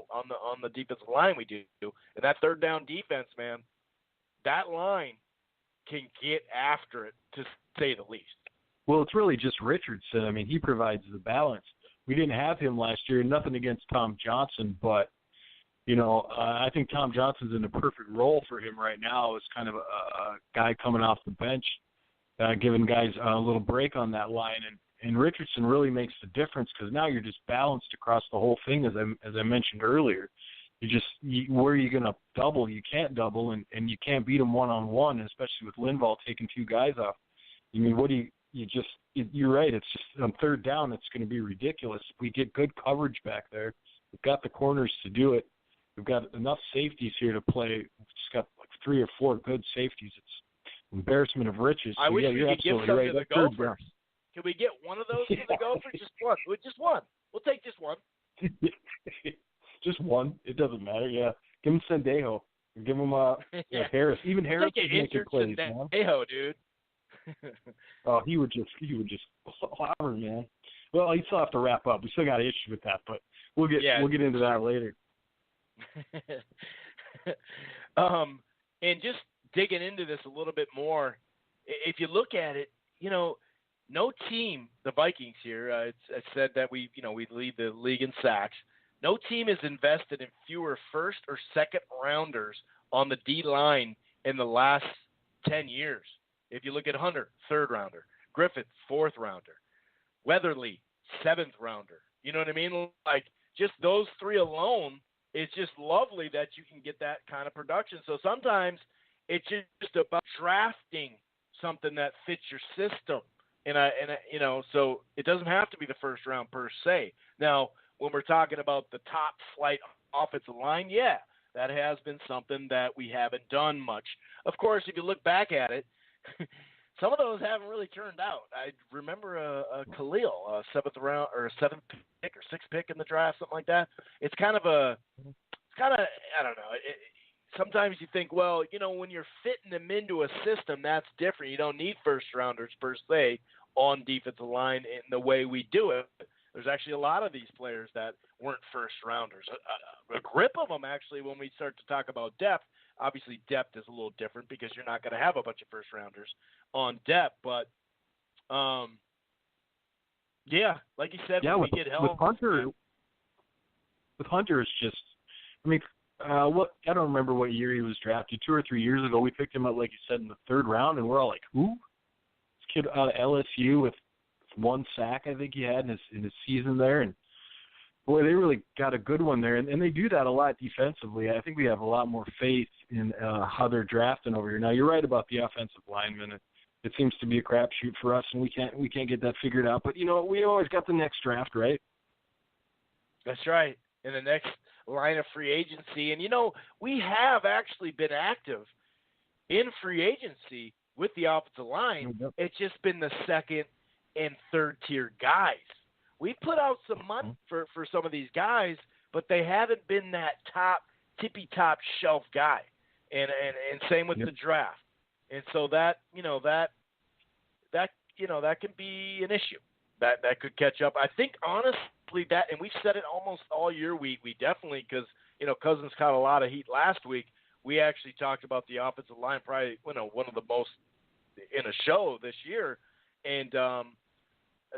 on the defensive line we do. And that third down defense, man, that line can get after it, to say the least. Well, it's really just Richardson. I mean, he provides the balance. We didn't have him last year. Nothing against Tom Johnson, but, I think Tom Johnson's in a perfect role for him right now as kind of a guy coming off the bench, giving guys a little break on that line. And Richardson really makes the difference because now you're just balanced across the whole thing, as I mentioned earlier. Where are you going to double? You can't double, and you can't beat them one-on-one, especially with Linval taking 2 guys off. I mean, you're right. It's just on third down, it's going to be ridiculous. If we get good coverage back there, we've got the corners to do it. We've got enough safeties here to play. We've just got like 3 or 4 good safeties. It's embarrassment of riches. So, I wish we could give some right. to the Gophers. Can we get one of those to the Gophers? Just one. Just one. We'll take just one. Just one. It doesn't matter. Yeah. Give him Sendejo. Give him Harris. Even Harris is making plays, man. Sendejo, dude. Oh, he would just clobber, man. Well, you still have to wrap up. We still got an issue with that, but we'll get into that later. And just digging into this a little bit more, if you look at it, no team, the Vikings here, it's said that we lead the league in sacks. No team has invested in fewer first or second rounders on the D line in the last 10 years. If you look at Hunter, 3rd rounder, Griffith, 4th rounder, Weatherly, 7th rounder. You know what I mean? Like, just those 3 alone, it's just lovely that you can get that kind of production. So sometimes it's just about drafting something that fits your system. So it doesn't have to be the first round per se. Now, when we're talking about the top flight offensive line, that has been something that we haven't done much. Of course, if you look back at it, some of those haven't really turned out. I remember a Khalil, a 7th round or a 7th pick or 6th pick in the draft, something like that. It's kind of I don't know. Sometimes you think, well, when you're fitting them into a system, that's different. You don't need first rounders per se on defensive line in the way we do it. There's actually a lot of these players that weren't first rounders. A grip of them, actually, when we start to talk about depth. Obviously, depth is a little different because you're not going to have a bunch of first rounders on depth. But, like you said, when we get help. With Hunter, it's just, I don't remember what year he was drafted. 2 or 3 years ago, we picked him up, like you said, in the 3rd round, and we're all like, who? This kid out of LSU with 1 sack, I think he had in his season there, and boy, they really got a good one there, and they do that a lot defensively. I think we have a lot more faith in how they're drafting over here. Now, you're right about the offensive linemen. It seems to be a crapshoot for us, and we can't get that figured out. But we always got the next draft, right? That's right. In the next line of free agency, and we have actually been active in free agency with the offensive line. Yep. It's just been the 2nd and 3rd tier guys. We put out some money for some of these guys, but they haven't been that tippy top shelf guy. And same with the draft. And so that can be an issue. That could catch up. I think honestly and we've said it almost all year. We definitely, because Cousins caught a lot of heat last week. We actually talked about the offensive line, probably one of the most in a show this year, and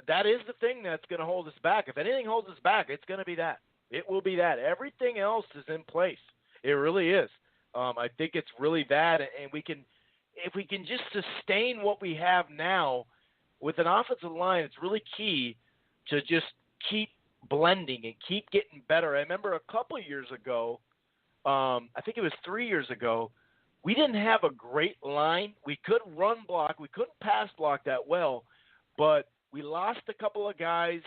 that is the thing that's going to hold us back. If anything holds us back, it's going to be that. It will be that. Everything else is in place. It really is. I think it's really that, and if we can just sustain what we have now with an offensive line, it's really key to just keep blending and keep getting better. I remember a couple of years ago, I think it was 3 years ago, we didn't have a great line. We couldn't run block. We couldn't pass block that well, but we lost a couple of guys,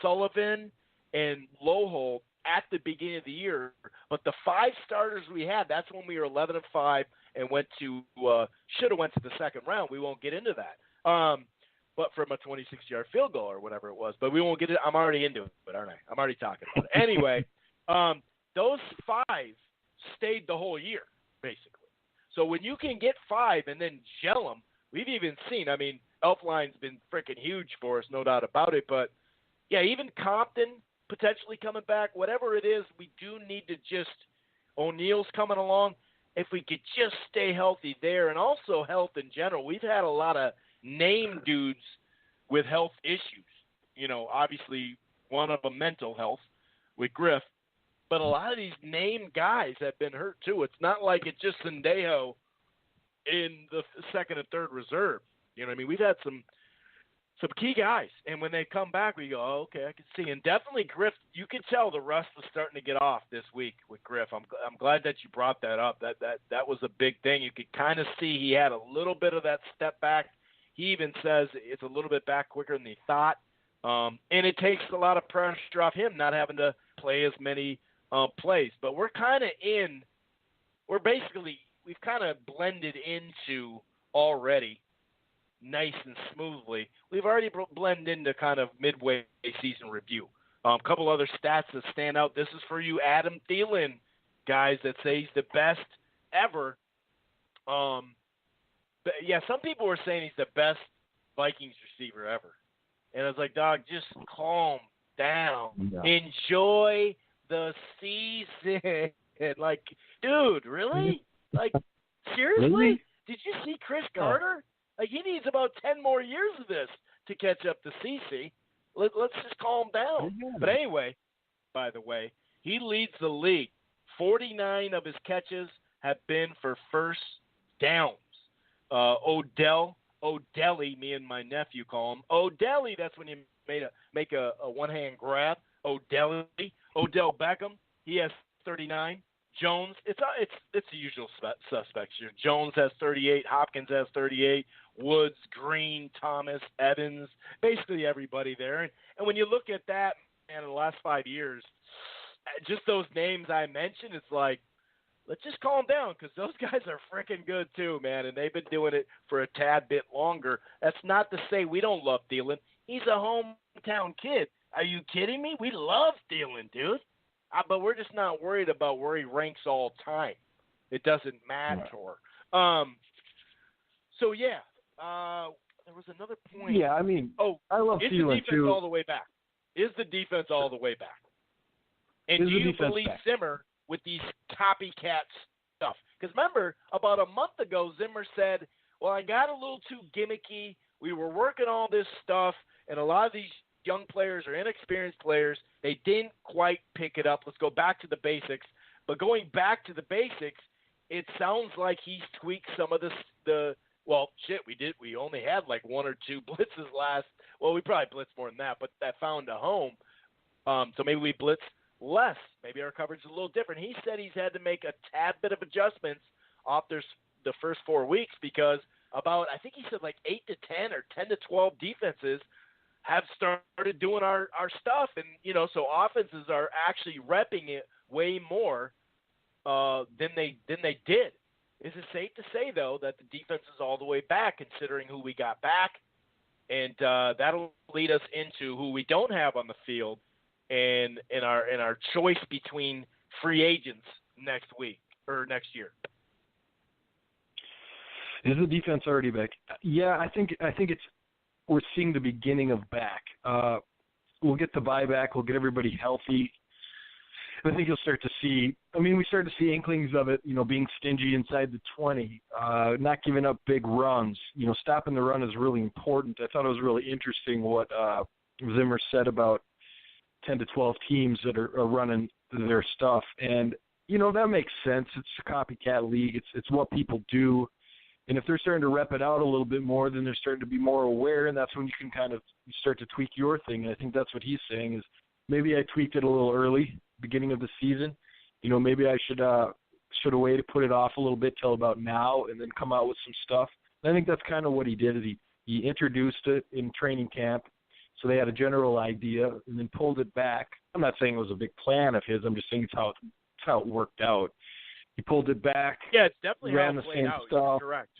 Sullivan and Loholt, at the beginning of the year. But the 5 starters we had, that's when we were 11-5 and should have went to the 2nd round. We won't get into that. But from a 26-yard field goal or whatever it was. But we won't get it. I'm already into it, aren't I? I'm already talking about it. Anyway, those 5 stayed the whole year, basically. So when you can get 5 and then gel them, we've even seen, Elfline's been freaking huge for us, no doubt about it. But, even Compton potentially coming back, whatever it is, we do need to just – O'Neill's coming along. If we could just stay healthy there, and also health in general. We've had a lot of name dudes with health issues. Obviously one of them mental health with Griff. But a lot of these name guys have been hurt too. It's not like it's just Sendejo in the 2nd and 3rd reserve. We've had some key guys, and when they come back, we go, oh, okay, I can see. And definitely Griff, you can tell the rust was starting to get off this week with Griff. I'm glad that you brought that up. That was a big thing. You could kind of see he had a little bit of that step back. He even says it's a little bit back quicker than he thought, and it takes a lot of pressure off him not having to play as many plays. But we're kind of we've kind of blended into already nice and smoothly. We've already blended into kind of midway season review. A couple other stats that stand out. This is for you, Adam Thielen, guys, that say he's the best ever. But yeah, some people were saying he's the best Vikings receiver ever. And I was like, dog, just calm down. Yeah. Enjoy the season. Like, dude, really? Like, seriously? Really? Did you see Chris Carter? Like, he needs about 10 more years of this to catch up to CC. Let's just calm down. Yeah. But anyway, by the way, he leads the league. 49 of his catches have been for first downs. O'Delly, me and my nephew call him O'Delly. That's when you make a one-hand grab. Odell Beckham, he has 39. Jones, it's the usual suspects here. Jones has 38. Hopkins has 38. Woods, Green, Thomas, Evans, basically everybody there. And when you look at that, man, in the last 5 years, just those names I mentioned, it's like, let's just calm down because those guys are freaking good too, man, and they've been doing it for a tad bit longer. That's not to say we don't love Thielen. He's a hometown kid. Are you kidding me? We love Thielen, dude. But we're just not worried about where he ranks all time. It doesn't matter. Right. So, yeah, there was another point. Yeah, I mean, I love Thielen, too. Is the defense all the way back? Is the defense all the way back? And do you believe Zimmer with these copycat stuff? Because remember, about a month ago, Zimmer said, well, I got a little too gimmicky. We were working all this stuff, and a lot of these young players or inexperienced players, they didn't quite pick it up. Let's go back to the basics. But going back to the basics, it sounds like he's tweaked some of we only had like one or two blitzes we probably blitzed more than that, but that found a home. So maybe we blitzed less. Maybe our coverage is a little different. He said he's had to make a tad bit of adjustments off the first 4 weeks because about, I think he said like 8 to 10 or 10 to 12 defenses have started doing our stuff. And, so offenses are actually repping it way more than they did. Is it safe to say, though, that the defense is all the way back considering who we got back? And that'll lead us into who we don't have on the field and our choice between free agents next week or next year. Is the defense already back? Yeah, I think we're seeing the beginning of back. We'll get the bye back. We'll get everybody healthy. I think you'll start to see – we started to see inklings of it, being stingy inside the 20, not giving up big runs. Stopping the run is really important. I thought it was really interesting what Zimmer said about 10 to 12 teams that are running their stuff. And, that makes sense. It's a copycat league. It's what people do. And if they're starting to rep it out a little bit more, then they're starting to be more aware, and that's when you can kind of start to tweak your thing. And I think that's what he's saying is maybe I tweaked it a little early, beginning of the season. Maybe I should have waited to put it off a little bit till about now and then come out with some stuff. And I think that's kind of what he did. Is he introduced it in training camp, so they had a general idea, and then pulled it back. I'm not saying it was a big plan of his. I'm just saying it's how it worked out. He pulled it back. Yeah, it's definitely ran how the same out. stuff. You're correct.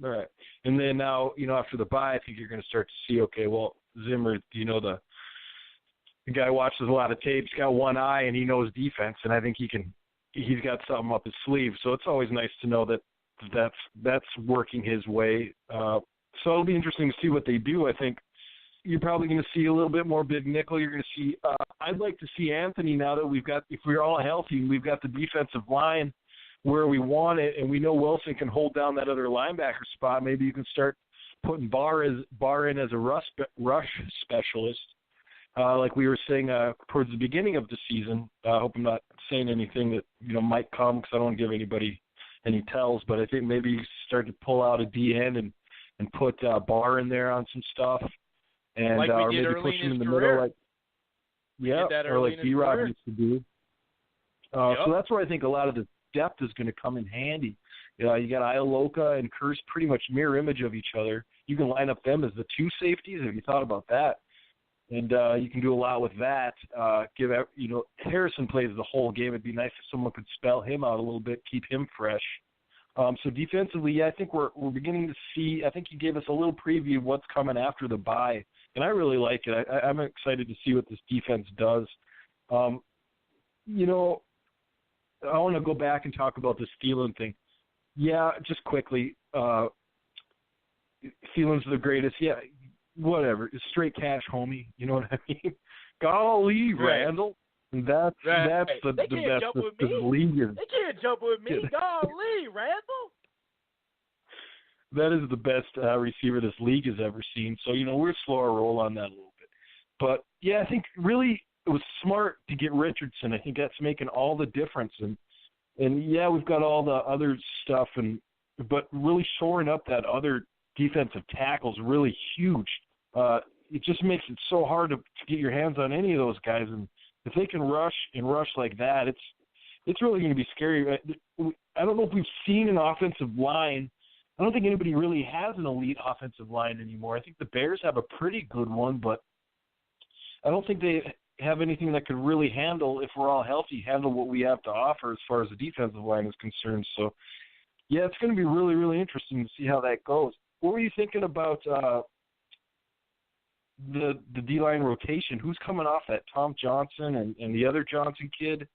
All right. And then now, after the bye, I think you're going to start to see, okay, well, Zimmer, the guy watches a lot of tape. He's got one eye, and he knows defense, and I think he's got something up his sleeve. So it's always nice to know that's working his way. So it'll be interesting to see what they do. I think you're probably going to see a little bit more big nickel. You're going to see I'd like to see Anthony now that if we're all healthy, we've got the defensive line where we want it, and we know Wilson can hold down that other linebacker spot. Maybe you can start putting Barr in as a rush specialist, like we were saying towards the beginning of the season. I hope I'm not saying anything that might come because I don't want to give anybody any tells, but I think maybe you start to pull out a D end and put Barr in there on some stuff. And like or we did maybe push him in the career. Middle, or like D-Rob used to do. Yep. So that's where I think a lot of the depth is going to come in handy. You got Ialoka and Kurz pretty much mirror image of each other. You can line up them as the two safeties. Have you thought about that? And you can do a lot with that. Harrison plays the whole game. It'd be nice if someone could spell him out a little bit, keep him fresh. So defensively, yeah, I think we're beginning to see. I think you gave us a little preview of what's coming after the bye, and I really like it. I'm excited to see what this defense does. I want to go back and talk about this Thielen thing. Yeah, just quickly. Thielen's the greatest. Yeah, whatever. It's straight cash, homie. You know what I mean? Golly, right. Randall. That's the best the league is. They can't jump with me. Golly, Randall. That is the best receiver this league has ever seen. So, we're slower roll on that a little bit. But, yeah, I think really it was smart to get Richardson. I think that's making all the difference. And yeah, we've got all the other stuff, but really shoring up that other defensive tackle is really huge. It just makes it so hard to get your hands on any of those guys. And if they can rush like that, it's really going to be scary. I don't know if we've seen an offensive line. I don't think anybody really has an elite offensive line anymore. I think the Bears have a pretty good one, but I don't think they have anything that could really handle, if we're all healthy, handle what we have to offer as far as the defensive line is concerned. So, yeah, it's going to be really, really interesting to see how that goes. What were you thinking about the D-line rotation? Who's coming off that? Tom Johnson and the other Johnson kid?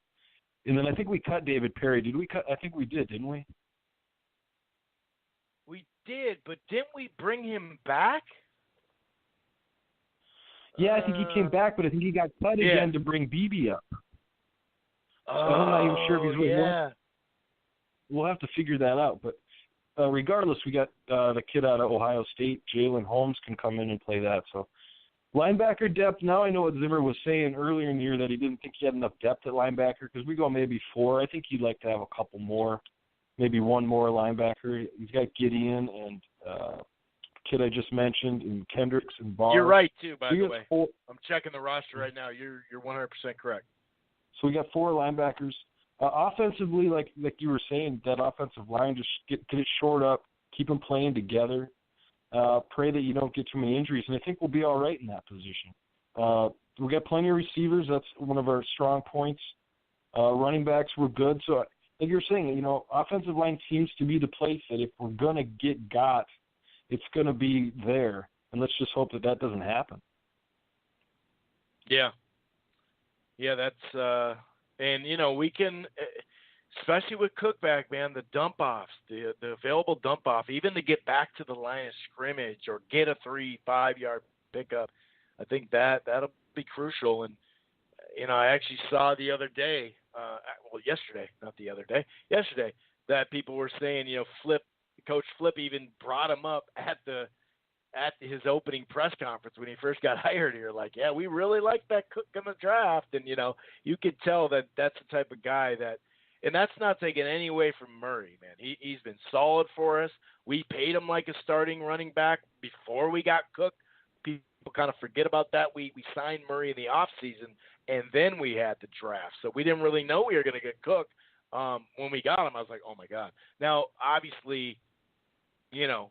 And then I think we cut David Perry. Did we cut? I think we did, didn't we? We did, but didn't we bring him back? Yeah, I think he came back, but I think he got cut again to bring BB up. I'm not even sure if he's with us. We'll have to figure that out. But regardless, we got the kid out of Ohio State, Jalen Holmes, can come in and play that. So linebacker depth, now I know what Zimmer was saying earlier in the year, that he didn't think he had enough depth at linebacker, because we go maybe 4. I think he'd like to have a couple more, maybe one more linebacker. He's got Gideon and kid I just mentioned, and Kendricks and Barr. You're right, too, by the way. I'm checking the roster right now. You're 100% correct. So we got 4 linebackers. Offensively, like you were saying, that offensive line, just get it shored up, keep them playing together. Pray that you don't get too many injuries, and I think we'll be all right in that position. We got plenty of receivers. That's one of our strong points. Running backs were good. So like you're saying, offensive line seems to be the place that if we're going to get it's going to be there. And let's just hope that doesn't happen. Yeah. Yeah, that's and, we can, especially with Cook back, man, the dump-offs, the available dump-off, even to get back to the line of scrimmage or get a 3-5 yard pickup, I think that'll be crucial. And, I actually saw the other day, yesterday, that people were saying, Coach Flip even brought him up at his opening press conference when he first got hired here. Like, yeah, we really like that Cook in the draft. And, you could tell that that's the type of guy that – and that's not taking any away from Murray, man. He's been solid for us. We paid him like a starting running back before we got Cook. People kind of forget about that. We signed Murray in the offseason, and then we had the draft. So we didn't really know we were going to get Cook. When we got him, I was like, oh, my God. Now, obviously, the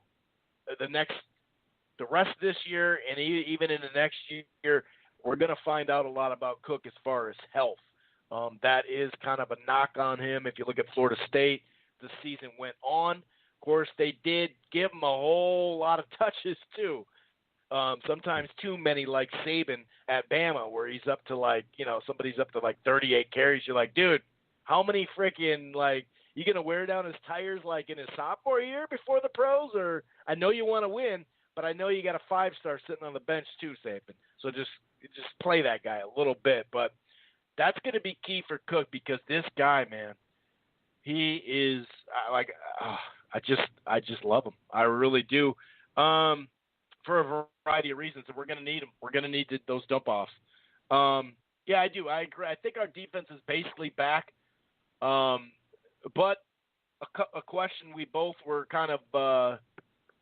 rest of this year and even in the next year, we're going to find out a lot about Cook as far as health. That is kind of a knock on him. If you look at Florida State, the season went on. Of course, they did give him a whole lot of touches too. Sometimes too many, like Saban at Bama, where he's up to somebody's up to 38 carries. You're like, dude, how many freaking you going to wear down his tires in his sophomore year before the pros? Or I know you want to win, but I know you got a 5-star sitting on the bench too, Saban. So just play that guy a little bit. But that's going to be key for Cook, because this guy, man, he is I just love him. I really do. For a variety of reasons, and we're going to need him. We're going to need those dump-offs. Yeah, I do. I agree. I think our defense is basically back. But a question we both were kind of,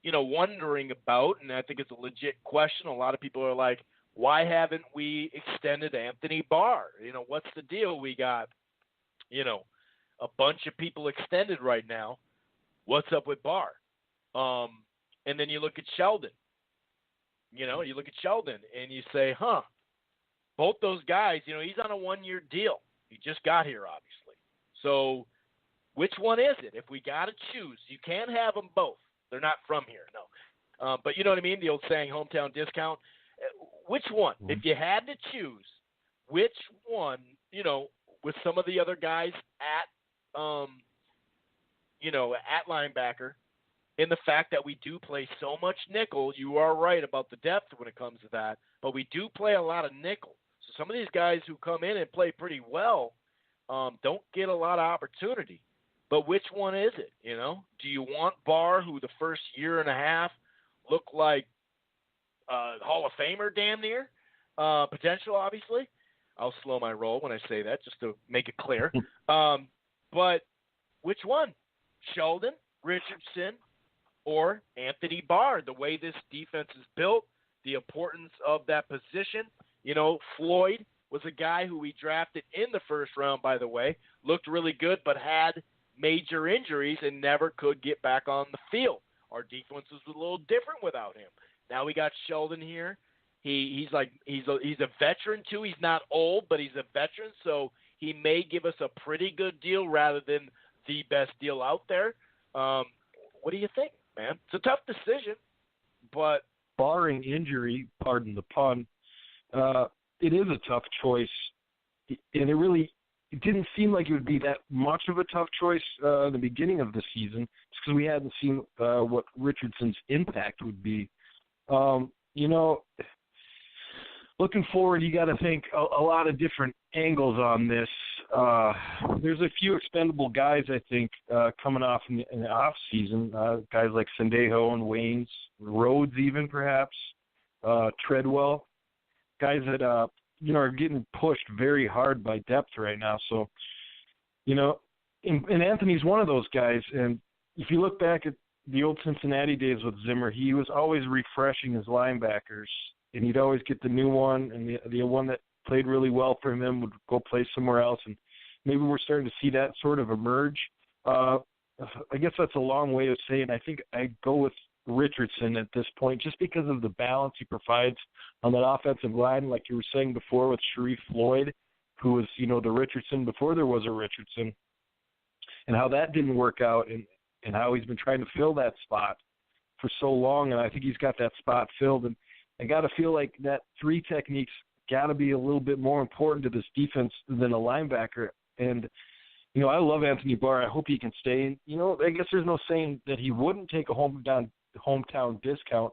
wondering about, and I think it's a legit question. A lot of people are like, why haven't we extended Anthony Barr? What's the deal? We got, a bunch of people extended right now. What's up with Barr? And then you look at Sheldon. You look at Sheldon and you say, both those guys, he's on a 1-year deal. He just got here, obviously. So which one is it? If we got to choose, you can't have them both. They're not from here, no. But you know what I mean? The old saying, hometown discount. Which one? Mm-hmm. If you had to choose, which one, with some of the other guys at linebacker, in the fact that we do play so much nickel, you are right about the depth when it comes to that, but we do play a lot of nickel. So some of these guys who come in and play pretty well don't get a lot of opportunity. But which one is it, Do you want Barr, who the first year and a half looked like Hall of Famer damn near, potential, obviously? I'll slow my roll when I say that just to make it clear. But which one? Sheldon, Richardson, or Anthony Barr? The way this defense is built, the importance of that position. Floyd was a guy who we drafted in the first round, by the way, looked really good but had major injuries and never could get back on the field. Our defense was a little different without him. Now we got Sheldon here. He's a veteran too. He's not old, but he's a veteran, so he may give us a pretty good deal rather than the best deal out there. What do you think, man? It's a tough decision, but barring injury, pardon the pun, it is a tough choice, and it didn't seem like it would be that much of a tough choice in the beginning of the season, just because we hadn't seen what Richardson's impact would be. Looking forward, you got to think a lot of different angles on this. There's a few expendable guys, I think, coming off in the off season. Guys like Sendejo and Waynes, Rhodes, even perhaps, Treadwell, guys that are getting pushed very hard by depth right now. So, and Anthony's one of those guys. And if you look back at the old Cincinnati days with Zimmer, he was always refreshing his linebackers, and he'd always get the new one, and the one that played really well for him would go play somewhere else. And maybe we're starting to see that sort of emerge. I guess that's a long way of saying I think I'd go with Richardson at this point just because of the balance he provides on that offensive line, like you were saying before with Sharif Floyd, who was, the Richardson before there was a Richardson, and how that didn't work out and how he's been trying to fill that spot for so long, and I think he's got that spot filled. And I got to feel like that 3 technique's got to be a little bit more important to this defense than a linebacker. And, I love Anthony Barr. I hope he can stay. And, I guess there's no saying that he wouldn't take a hometown discount,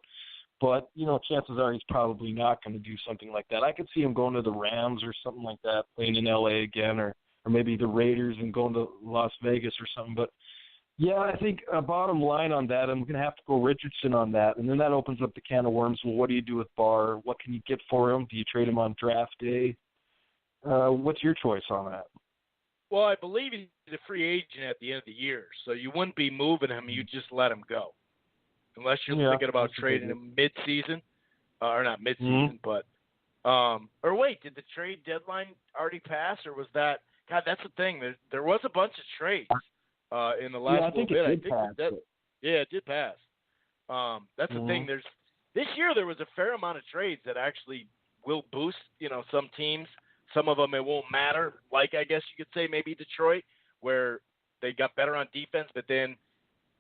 but, chances are he's probably not going to do something like that. I could see him going to the Rams or something like that, playing in L.A. again, or maybe the Raiders and going to Las Vegas or something. But, yeah, I think bottom line on that, I'm going to have to go Richardson on that. And then that opens up the can of worms. Well, what do you do with Barr? What can you get for him? Do you trade him on draft day? What's your choice on that? Well, I believe he's a free agent at the end of the year, so you wouldn't be moving him. You just let him go. Unless you're thinking about trading him mid-season. Or not mid-season, but or wait, did the trade deadline already pass, or was that – God, that's the thing. There was a bunch of trades. In the last little bit, it did pass. That's the thing. This year there was a fair amount of trades that actually will boost, some teams. Some of them it won't matter. Like I guess you could say maybe Detroit, where they got better on defense, but then,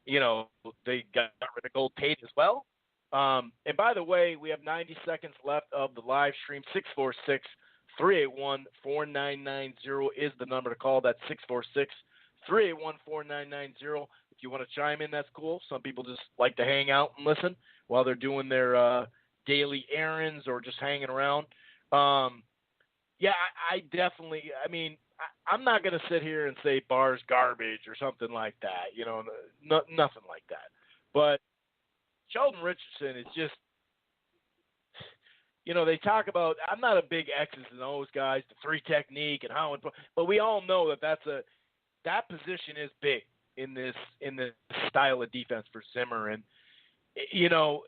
they got rid of Gold Tate as well. And by the way, we have 90 seconds left of the live stream. 646-381-4990 is the number to call. That's 646-381-4990. If you want to chime in, that's cool. Some people just like to hang out and listen while they're doing their daily errands or just hanging around. I definitely – I'm not going to sit here and say Barr's garbage or something like that, nothing like that. But Sheldon Richardson is just – they talk about – I'm not a big X's and O's guys, the 3 technique and how – but we all know that position is big in this style of defense for Zimmer. And, the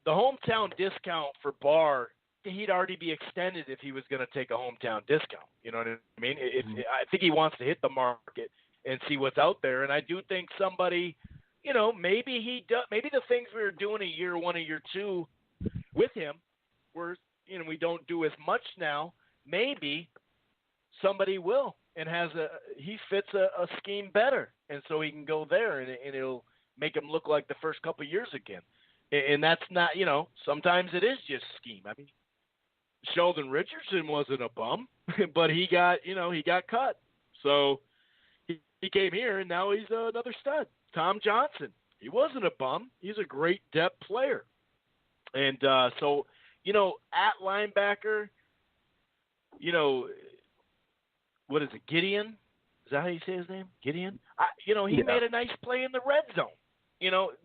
hometown discount for Barr, he'd already be extended if he was going to take a hometown discount. You know what I mean? I think he wants to hit the market and see what's out there. And I do think somebody, maybe he does. Maybe the things we were doing a year 1 or year 2 with him were, we don't do as much now. maybe somebody will and he fits a scheme better, and so he can go there, and it'll make him look like the first couple of years again. And that's not, sometimes it is just scheme. I mean, Sheldon Richardson wasn't a bum, but he got cut. So he came here, and now he's another stud. Tom Johnson, he wasn't a bum. He's a great depth player. And so, at linebacker, what is it, Gideon? Is that how you say his name? Gideon? He made a nice play in the red zone.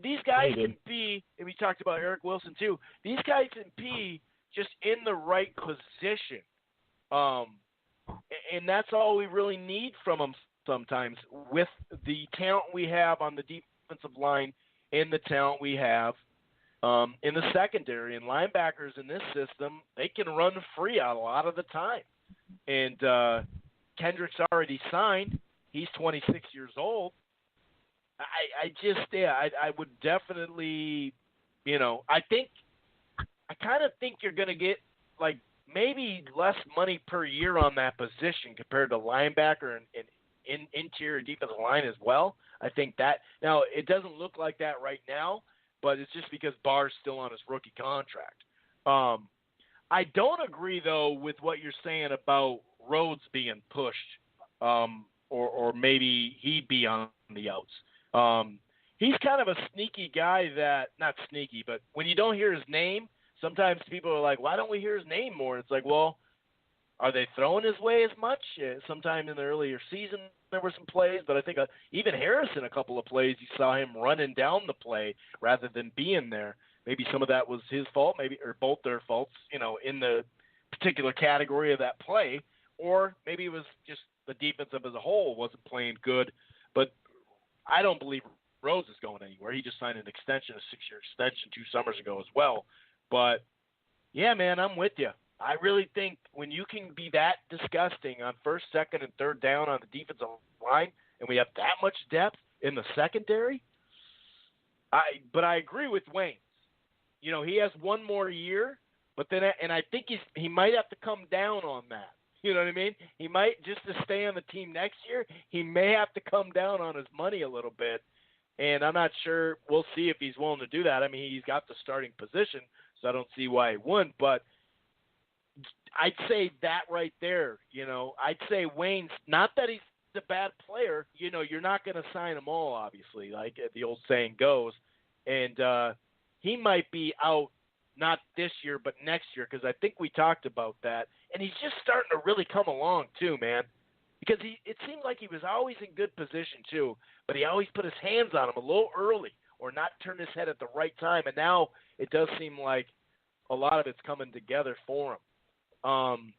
These guys can be, and we talked about Eric Wilson too, these guys can be just in the right position. And that's all we really need from them sometimes with the talent we have on the defensive line and the talent we have in the secondary. And linebackers in this system, they can run free a lot of the time. And Kendrick's already signed. He's 26 years old. I would definitely, I kind of think you're going to get like maybe less money per year on that position compared to linebacker and interior defensive line as well. I think that now it doesn't look like that right now, but it's just because Barr's still on his rookie contract. I don't agree though with what you're saying about Rhodes being pushed, or maybe he'd be on the outs. He's kind of a sneaky guy not sneaky, but when you don't hear his name, sometimes people are like, why don't we hear his name more? It's like, well, are they throwing his way as much? Sometime in the earlier season, there were some plays, but I think even Harrison, a couple of plays, you saw him running down the play rather than being there. Maybe some of that was his fault, or both their faults, in the particular category of that play, or maybe it was just the defense as a whole wasn't playing good. But I don't believe Rhodes is going anywhere. He just signed an extension, a 6-year extension 2 summers ago as well. But, yeah, man, I'm with you. I really think when you can be that disgusting on first, second, and third down on the defensive line, and we have that much depth in the secondary, but I agree with Wayne. He has one more year, but then, and I think he might have to come down on that. You know what I mean? He might, just to stay on the team next year, he may have to come down on his money a little bit. And I'm not sure. We'll see if he's willing to do that. I mean, he's got the starting position, so I don't see why he wouldn't. But I'd say that right there, I'd say Wayne's, not that he's a bad player. You're not going to sign them all, obviously, like the old saying goes. And he might be out not this year, but next year, because I think we talked about that. And he's just starting to really come along too, man. Because it seemed like he was always in good position too, but he always put his hands on him a little early or not turn his head at the right time. And now it does seem like a lot of it's coming together for him.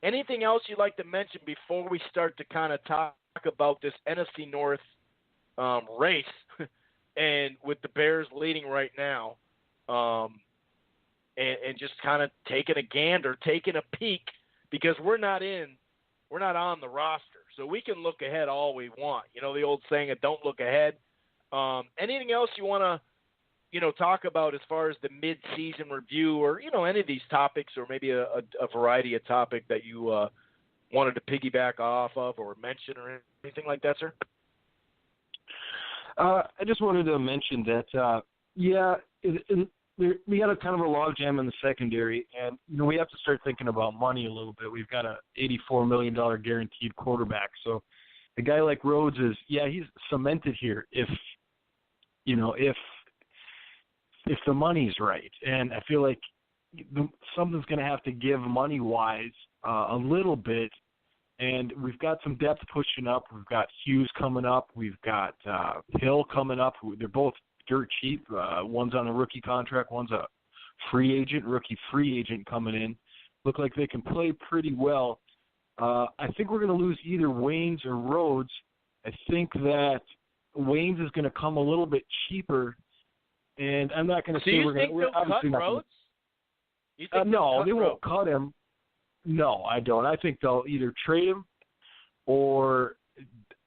Anything else you'd like to mention before we start to kind of talk about this NFC North race and with the Bears leading right now, and just kind of taking a gander, taking a peek, because we're not on the roster, so we can look ahead all we want. The old saying, don't look ahead. Anything else you want to, talk about as far as the mid-season review, or, any of these topics, or maybe a variety of topic that you wanted to piggyback off of or mention or anything like that, sir? I just wanted to mention that, we got a kind of a logjam in the secondary, and we have to start thinking about money a little bit. We've got a $84 million guaranteed quarterback, so a guy like Rhodes is, he's cemented here if the money's right, and I feel like something's going to have to give money-wise a little bit, and we've got some depth pushing up. We've got Hughes coming up. We've got Hill coming up. They're both dirt cheap. One's on a rookie contract. One's a rookie free agent coming in. Look like they can play pretty well. I think we're going to lose either Waynes or Rhodes. I think that Waynes is going to come a little bit cheaper, and I'm not going to say we're going to. We're obviously not Rhodes? No, they won't cut him. No, I don't. I think they'll either trade him or,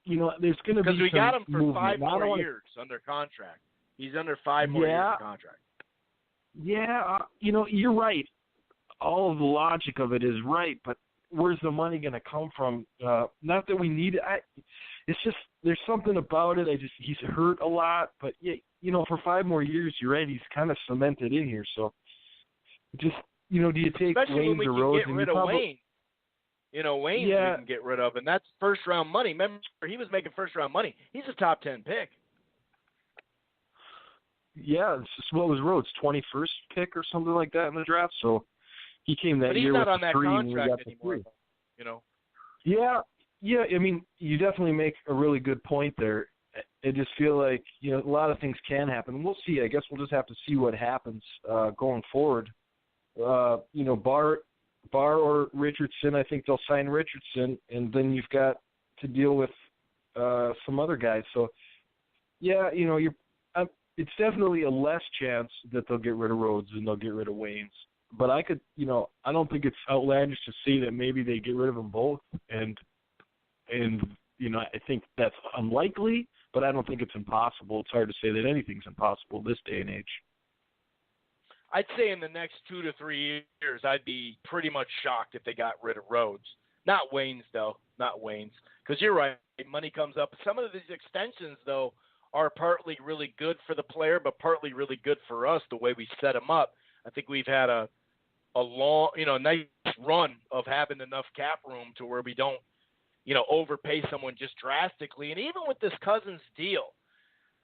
there's going to be some because we got him for movement. 5 more years under contract. He's under 5 more years of contract. Yeah, you're right. All of the logic of it is right, but where's the money going to come from? Not that we need it. It's just there's something about it. He's hurt a lot, but for 5 more years, you're right. He's kind of cemented in here. So just do you take especially Waynes when or we Rhodes? can get rid of Wayne. Wayne we can get rid of, and that's first-round money. Remember, he was making first-round money. He's a top 10 pick. Yeah, what was Rhodes, 21st pick or something like that in the draft? So he came that year with the 3. But he's not on that contract anymore, Yeah, I mean, you definitely make a really good point there. I just feel like, a lot of things can happen. We'll see. I guess we'll just have to see what happens going forward. Barr or Richardson, I think they'll sign Richardson, and then you've got to deal with some other guys. So, it's definitely a less chance that they'll get rid of Rhodes than they'll get rid of Waynes. But I don't think it's outlandish to say that maybe they get rid of them both. And I think that's unlikely, but I don't think it's impossible. It's hard to say that anything's impossible this day and age. I'd say in the next 2 to 3 years, I'd be pretty much shocked if they got rid of Rhodes. Not Waynes, though. Not Waynes. Because you're right. Money comes up. Some of these extensions, though, are partly really good for the player, but partly really good for us, the way we set them up. I think we've had a long, nice run of having enough cap room to where we don't, overpay someone just drastically. And even with this Cousins deal,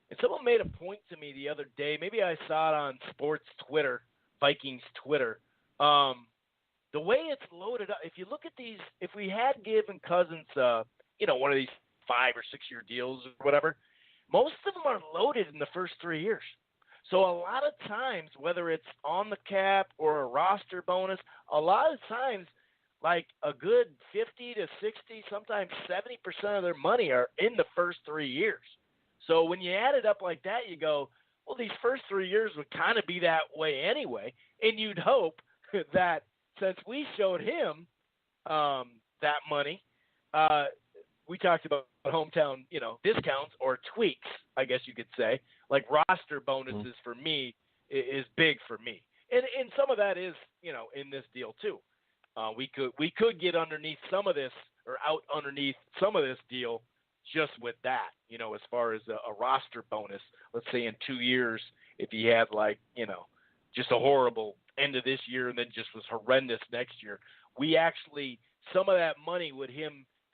and someone made a point to me the other day, maybe I saw it on sports Twitter, Vikings Twitter, the way it's loaded up. If you look at these, if we had given Cousins, one of these 5 or 6 year deals or whatever, most of them are loaded in the first 3 years. So a lot of times, whether it's on the cap or a roster bonus, a lot of times, like a good 50 to 60, sometimes 70% of their money are in the first 3 years. So when you add it up like that, you go, well, these first 3 years would kind of be that way anyway. And you'd hope that since we showed him that money, we talked about hometown, discounts or tweaks, I guess you could say, like roster bonuses for me is big for me. And some of that is, in this deal too. We could get underneath some of this or out underneath some of this deal just with that, as far as a roster bonus. Let's say in 2 years, if he had just a horrible end of this year and then just was horrendous next year, we actually, some of that money would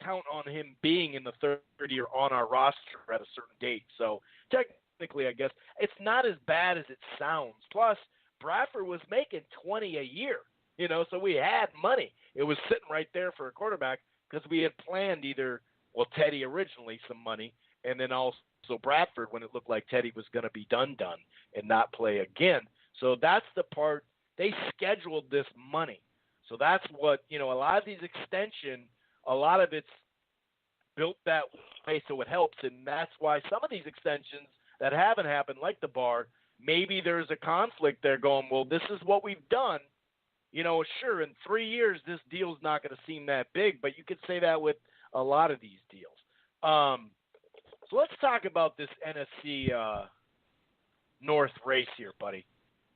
count on him being in the third year on our roster at a certain date. So technically, I guess it's not as bad as it sounds. Plus, Bradford was making $20 a year, so we had money. It was sitting right there for a quarterback because we had planned Teddy originally some money, and then also Bradford when it looked like Teddy was going to be done and not play again. So that's the part. They scheduled this money. So that's what, a lot of these extension, a lot of it's built that way so it helps, and that's why some of these extensions that haven't happened, like the Bar, maybe there's a conflict there going, well, this is what we've done. Sure, in 3 years, this deal's not going to seem that big, but you could say that with a lot of these deals. So let's talk about this NFC North race here, buddy.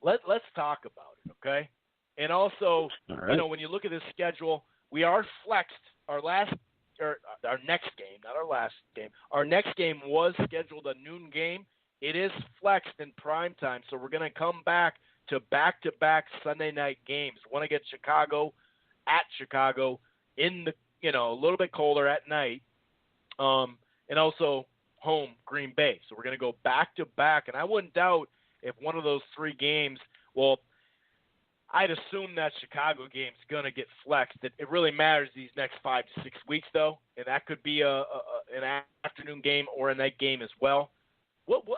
Let's talk about it, okay? And also, right. When you look at this schedule, we are flexed. Our next game, not our last game. Our next game was scheduled a noon game. It is flexed in prime time, so we're going to come back to back-to-back Sunday night games. One against Chicago, at Chicago, in the a little bit colder at night, and also home Green Bay. So we're going to go back-to-back, and I wouldn't doubt if one of those 3 games, well, I'd assume that Chicago game's going to get flexed. It really matters these next 5 to 6 weeks, though, and that could be an afternoon game or a night game as well.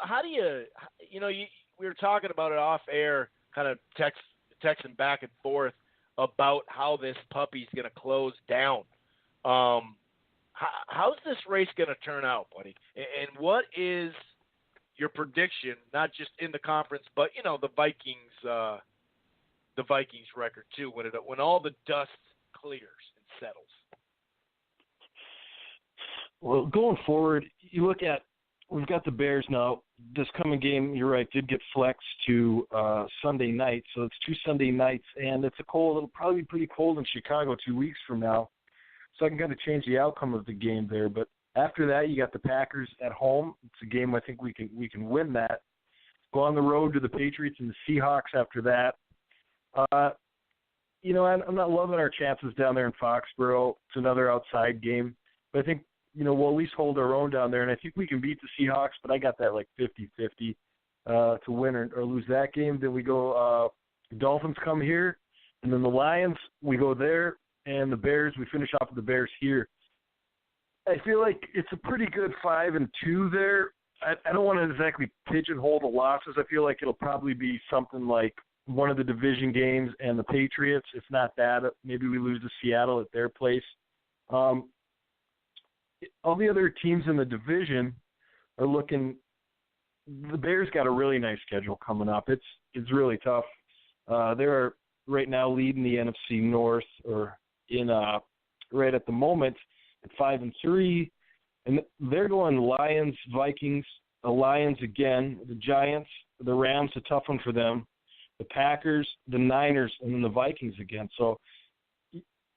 How do you we were talking about it off air, kind of texting back and forth about how this puppy's going to close down. How's this race going to turn out, buddy? And what is your prediction, not just in the conference, but the Vikings record too, when all the dust clears and settles? Well, going forward, you look at we've got the Bears now. This coming game, you're right, did get flexed to Sunday night. So it's 2 Sunday nights, and it'll probably be pretty cold in Chicago 2 weeks from now. So I can kind of change the outcome of the game there. But after that, you got the Packers at home. It's a game I think we can win that. Go on the road to the Patriots and the Seahawks after that. I'm not loving our chances down there in Foxborough. It's another outside game. But I think, we'll at least hold our own down there. And I think we can beat the Seahawks, but I got that like 50-50 to win or lose that game. Then we go Dolphins come here. And then the Lions, we go there. And the Bears, we finish off with the Bears here. I feel like it's a pretty good 5-2 there. I don't want to exactly pigeonhole the losses. I feel like it'll probably be something like one of the division games and the Patriots. If not that, maybe we lose to Seattle at their place. All the other teams in the division are looking – the Bears got a really nice schedule coming up. It's really tough. They're right now leading the NFC North right at the moment at 5-3. And they're going Lions, Vikings, the Lions again, the Giants, the Rams, a tough one for them, the Packers, the Niners, and then the Vikings again. So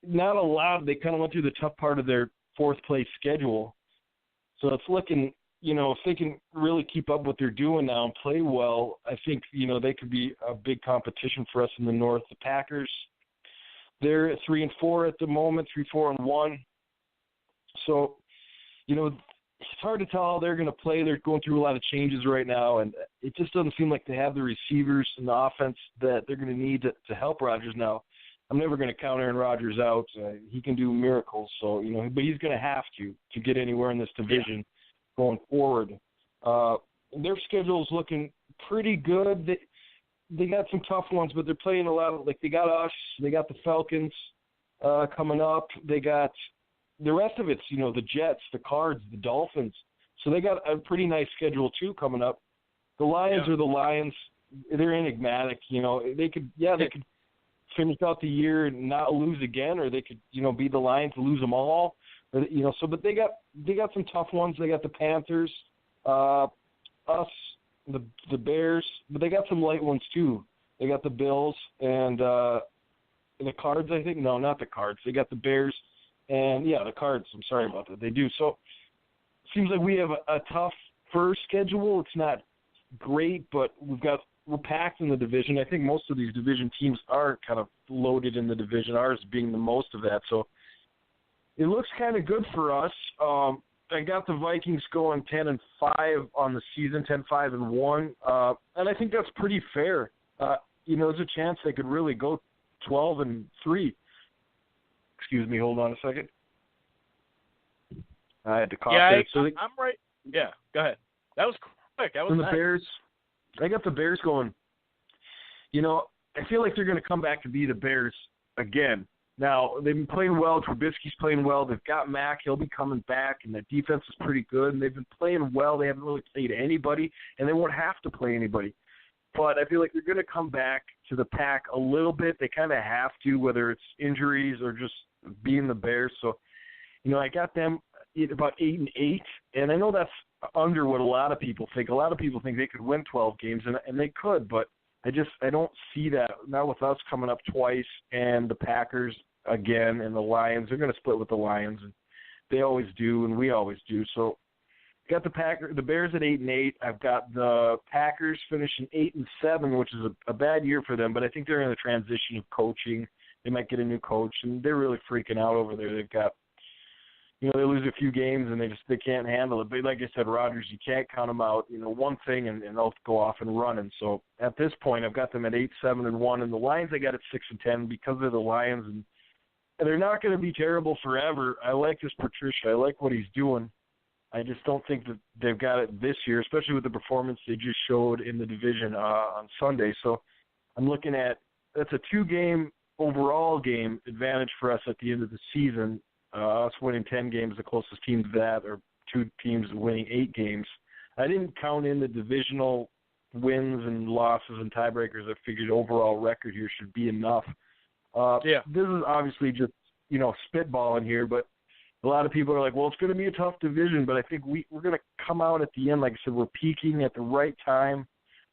not a lot. They kind of went through the tough part of their fourth-place schedule. So it's looking, if they can really keep up what they're doing now and play well, I think, they could be a big competition for us in the North. The Packers, they're at 3-4 at the moment, 3-4-1. So, it's hard to tell how they're going to play. They're going through a lot of changes right now, and it just doesn't seem like they have the receivers and the offense that they're going to need to help Rodgers now. I'm never going to count Aaron Rodgers out. He can do miracles, so but he's going to have to get anywhere in this division going forward. Their schedule is looking pretty good. They got some tough ones, but they're playing a lot of, they got us, they got the Falcons coming up, they got the rest of it's, the Jets, the Cards, the Dolphins. So they got a pretty nice schedule, too, coming up. The Lions are the Lions. They're enigmatic. They could finish out the year and not lose again, or they could, be the Lions and lose them all. But they got some tough ones. They got the Panthers, us, the Bears, but they got some light ones, too. They got the Bills and the Cards, I think. No, not the Cards. They got the Bears. And, the Cards, I'm sorry about that. They do. So it seems like we have a tough first schedule. It's not great, but we're packed in the division. I think most of these division teams are kind of loaded in the division, ours being the most of that. So it looks kind of good for us. I got the Vikings going 10-5 on the season, 10-5-1. And I think that's pretty fair. There's a chance they could really go 12-3. Excuse me, hold on a second. I had to cough there. I'm right. Yeah, go ahead. That was quick. That was nice. Bears, I got the Bears going. I feel like they're going to come back to be the Bears again. Now, they've been playing well. Trubisky's playing well. They've got Mack. He'll be coming back, and the defense is pretty good. And they've been playing well. They haven't really played anybody, and they won't have to play anybody. But I feel like they're going to come back to the pack a little bit. They kind of have to, whether it's injuries or just being the Bears. So, I got them at about 8-8, and I know that's under what a lot of people think. A lot of people think they could win 12 games, and they could, but I don't see that. Not with us coming up twice and the Packers again and the Lions. They're going to split with the Lions, and they always do, and we always do. So, got the Bears at 8-8. I've got the Packers finishing 8-7, which is a bad year for them, but I think they're in the transition of coaching. They might get a new coach, and they're really freaking out over there. They've got, they lose a few games and they can't handle it. But like I said, Rodgers, you can't count them out. One thing and they'll go off and run. And so at this point, I've got them at 8-7-1, and the Lions I got at 6-10 because they're the Lions, and they're not going to be terrible forever. I like this Patricia. I like what he's doing. I just don't think that they've got it this year, especially with the performance they just showed in the division on Sunday. So I'm looking at that's a 2-game overall game advantage for us at the end of the season. Us winning 10 games, the closest team to that, or 2 teams winning 8 games. I didn't count in the divisional wins and losses and tiebreakers. I figured overall record here should be enough. This is obviously just, spitballing here, but a lot of people are like, well, it's going to be a tough division, but I think we're going to come out at the end. Like I said, we're peaking at the right time.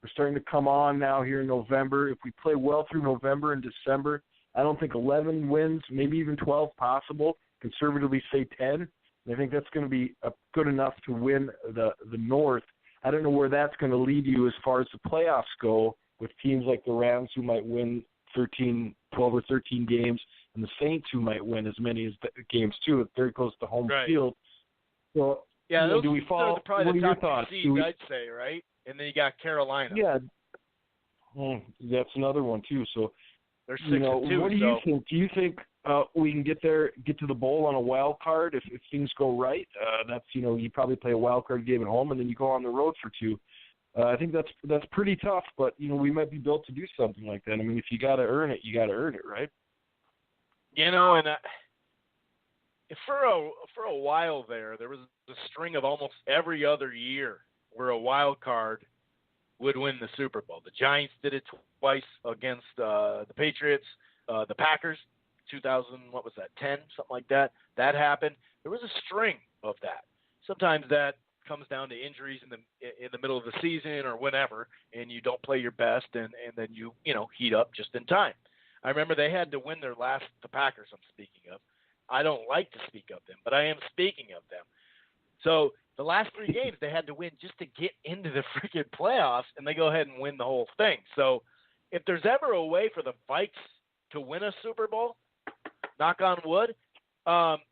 We're starting to come on now here in November. If we play well through November and December, I don't think 11 wins, maybe even 12 possible, conservatively say 10. And I think that's going to be good enough to win the North. I don't know where that's going to lead you as far as the playoffs go with teams like the Rams who might win 12 or 13 games, and the Saints who might win as many as games too. It's very close to home field. So, yeah, those do we fall? are probably what the top 2 seeds, I'd say, right? And then you got Carolina. Yeah, that's another one too. So, they're 6-2. What do you think? Do you think we can get to the bowl on a wild card if things go right? That's you probably play a wild card game at home and then you go on the road for 2. I think that's pretty tough, but we might be built to do something like that. I mean, if you got to earn it, you got to earn it, right? And for a while there was a string of almost every other year where a wild card would win the Super Bowl. The Giants did it twice against the Patriots, the Packers, 2000, 10, something like that. That happened. There was a string of that. Sometimes that comes down to injuries in the middle of the season or whenever, and you don't play your best, and then you heat up just in time. I remember they had to win the Packers I'm speaking of. I don't like to speak of them, but I am speaking of them. So the last 3 games they had to win just to get into the freaking playoffs, and they go ahead and win the whole thing. So if there's ever a way for the Vikes to win a Super Bowl, knock on wood,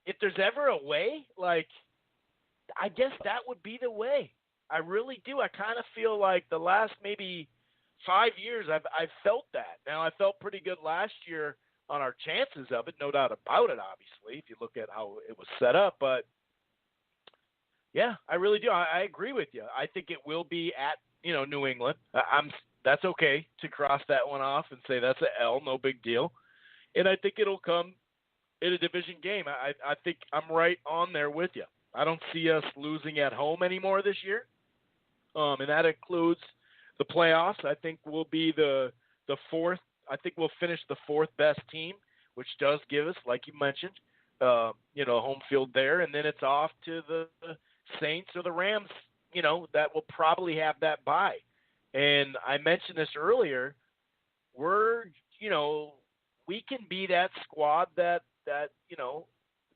if there's ever a way, I guess that would be the way. I really do. I kind of feel like the last maybe 5 years I've felt that. Now, I felt pretty good last year on our chances of it, no doubt about it, obviously, if you look at how it was set up. But, yeah, I really do. I agree with you. I think it will be at, New England. That's okay to cross that one off and say that's an L, no big deal. And I think it'll come in a division game. I think I'm right on there with you. I don't see us losing at home anymore this year, and that includes the playoffs. I think we'll be the 4th. I think we'll finish the 4th best team, which does give us, like you mentioned, home field there, and then it's off to the Saints or the Rams, that will probably have that bye. And I mentioned this earlier. We can be that squad that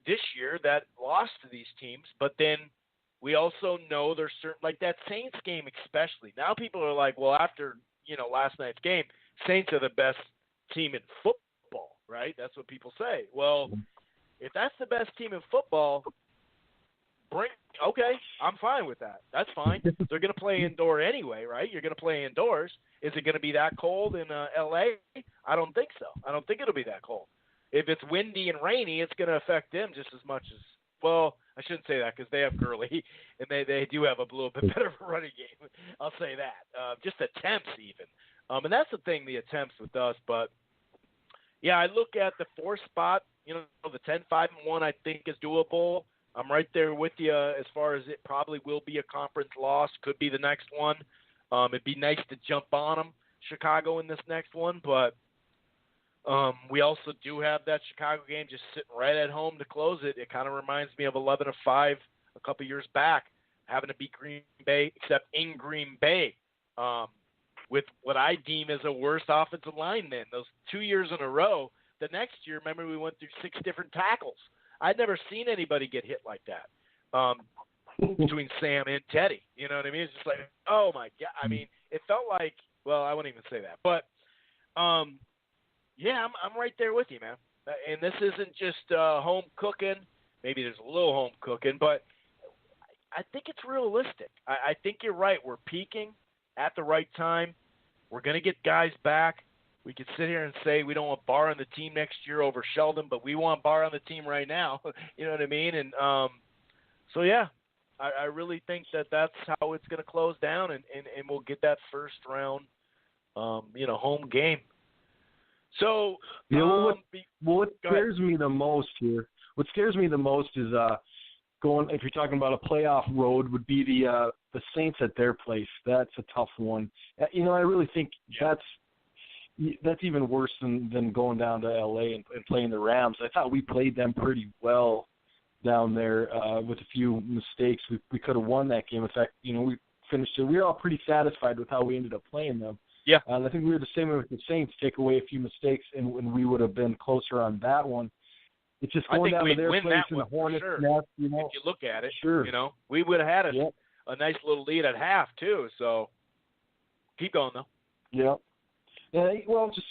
this year that lost to these teams, but then we also know there's certain, like that Saints game especially. Now people are like, well, after, last night's game, Saints are the best team in football, right? That's what people say. Well, if that's the best team in football, okay, I'm fine with that. That's fine. They're going to play indoor anyway, right? You're going to play indoors. Is it going to be that cold in L.A.? I don't think so. I don't think it'll be that cold. If it's windy and rainy, it's going to affect them just as much as – well, I shouldn't say that because they have Gurley, and they do have a little bit better of a running game. I'll say that. Just attempts even. And that's the thing, the attempts with us. But, yeah, I look at the 4th spot, the 10-5-1 I think is doable. I'm right there with you as far as it probably will be a conference loss. Could be the next one. It'd be nice to jump on them, Chicago, in this next one. But we also do have that Chicago game just sitting right at home to close it. It kind of reminds me of 11-5 a couple years back, having to beat Green Bay, except in Green Bay, with what I deem as a worse offensive line then. Those 2 years in a row. The next year, remember, we went through 6 different tackles. I'd never seen anybody get hit like that between Sam and Teddy. You know what I mean? It's just like, oh, my God. I mean, it felt like, well, I wouldn't even say that. But, yeah, I'm right there with you, man. And this isn't just home cooking. Maybe there's a little home cooking, but I think it's realistic. I think you're right. We're peaking at the right time. We're going to get guys back. We could sit here and say we don't want Barr on the team next year over Sheldon, but we want Barr on the team right now. You know what I mean? And so, yeah, I really think that's how it's going to close down, and we'll get that first round, home game. So, what scares me the most here? What scares me the most is going. If you're talking about a playoff road, would be the Saints at their place. That's a tough one. I really think that's even worse than going down to L.A. and playing the Rams. I thought we played them pretty well down there with a few mistakes. We could have won that game. In fact, we finished it. We were all pretty satisfied with how we ended up playing them. Yeah. And I think we were the same way with the Saints, take away a few mistakes, and we would have been closer on that one. It's just going down to their place in the Hornets nest, If you look at it, sure. We would have had a nice little lead at half too. So keep going though. Yeah. Well, just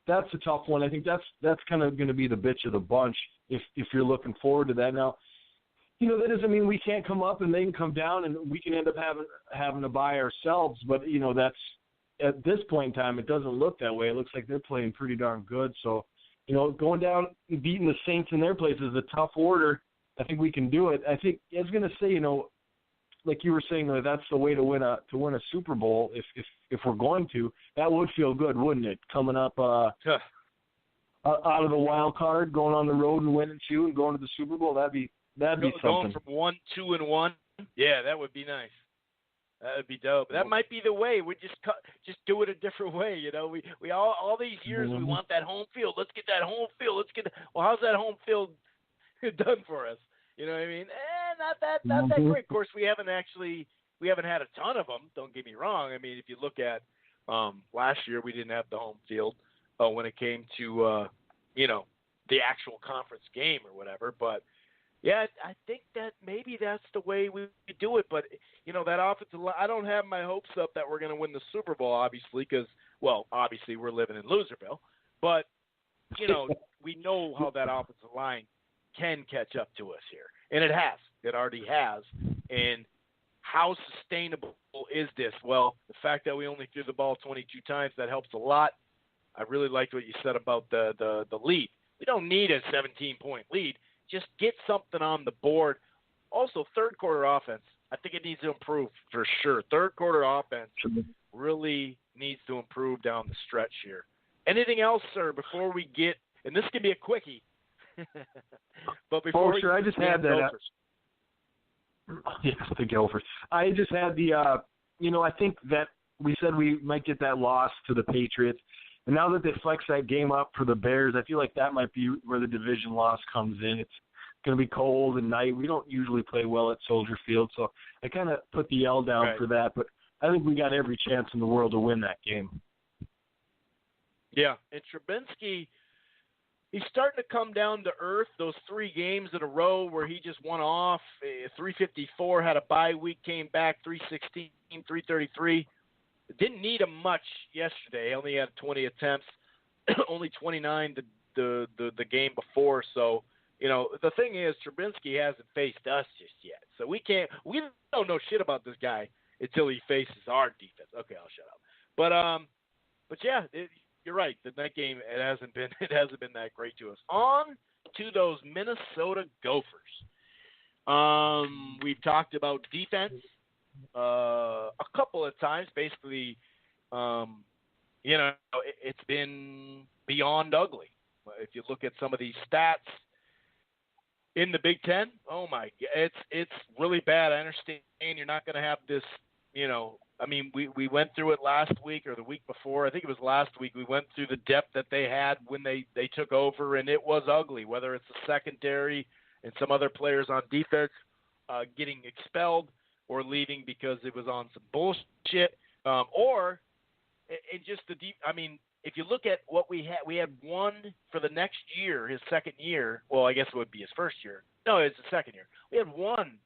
that's a tough one. I think that's kind of going to be the bitch of the bunch if you're looking forward to that. Now, that doesn't mean we can't come up and they can come down and we can end up having to buy ourselves. But that's at this point in time, it doesn't look that way. It looks like they're playing pretty darn good. So. Going down and beating the Saints in their place is a tough order. I think we can do it. I think I was going to say, like you were saying, that's the way to win a Super Bowl. If we're going to, that would feel good, wouldn't it? Coming up out of the wild card, going on the road and winning 2 and going to the Super Bowl, that'd be something. Going from 1-2-1, yeah, that would be nice. That would be dope. That might be the way. We just do it a different way. We all these years we want that home field. Let's get that home field. Well, how's that home field done for us? You know what I mean? Not that great. Of course, we haven't had a ton of them. Don't get me wrong. I mean, if you look at last year, we didn't have the home field when it came to the actual conference game or whatever. But yeah, I think that maybe that's the way we do it. But, that offensive line, I don't have my hopes up that we're going to win the Super Bowl, obviously, because, obviously we're living in Loserville. But, we know how that offensive line can catch up to us here. And it has. It already has. And how sustainable is this? Well, the fact that we only threw the ball 22 times, that helps a lot. I really liked what you said about the lead. We don't need a 17-point lead. Just get something on the board. Also, third quarter offense, I think it needs to improve for sure. Third quarter offense really needs to improve down the stretch here. Anything else, sir, before we get – and this can be a quickie. But before sure. I just had that. The Gophers. I just had the I think that we said we might get that loss to the Patriots. And now that they flex that game up for the Bears, I feel like that might be where the division loss comes in. It's going to be cold and night. We don't usually play well at Soldier Field, so I kind of put the L down for that. But I think we got every chance in the world to win that game. Yeah, and Trubinsky, he's starting to come down to earth. Those 3 games in a row where he just went off, 354, had a bye week, came back, 316, 333. Didn't need him much yesterday. Only had 20 attempts, only 29 the game before. So, the thing is, Trubinsky hasn't faced us just yet. So we don't know shit about this guy until he faces our defense. Okay, I'll shut up. But yeah, you're right. The night game, it hasn't been that great to us. On to those Minnesota Gophers. We've talked about defense a couple of times. Basically, it's been beyond ugly. If you look at some of these stats in the Big Ten, oh my, it's really bad. I understand you're not going to have this, we went through it last week or the week before. I think it was last week. We went through the depth that they had when they took over, and it was ugly, whether it's the secondary and some other players on defense getting expelled or leaving because it was on some bullshit, or it just the deep. If you look at what we had one for the next year, his second year. Well, I guess it would be his first year. No, it's the second year. We had one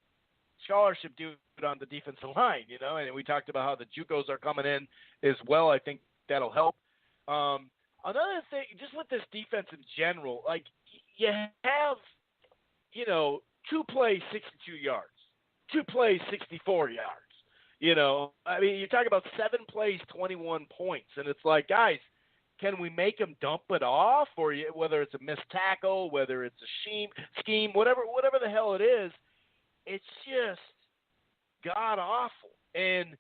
scholarship dude on the defensive line, and we talked about how the JUCOs are coming in as well. I think that'll help. Another thing, just with this defense in general, like you have, 2 plays 62 yards, 2 plays 64 yards. You're talking about 7 plays, 21 points, and it's like, guys, can we make them dump it off, or whether it's a missed tackle, whether it's a scheme, whatever the hell it is, it's just god awful. And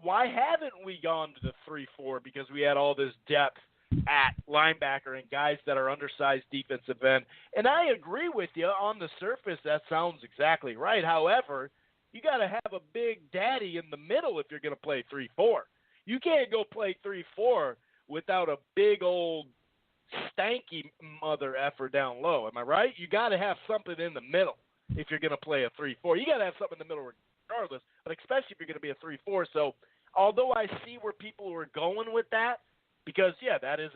why haven't we gone to the 3-4? Because we had all this depth at linebacker and guys that are undersized defensive end. And I agree with you on the surface. That sounds exactly right. However, you got to have a big daddy in the middle if you're going to play 3-4. You can't go play 3-4 without a big old stanky mother effer down low. Am I right? You got to have something in the middle if you're going to play a 3-4. You got to have something in the middle regardless, but especially if you're going to be a 3-4. So although I see where people are going with that, because, yeah, that is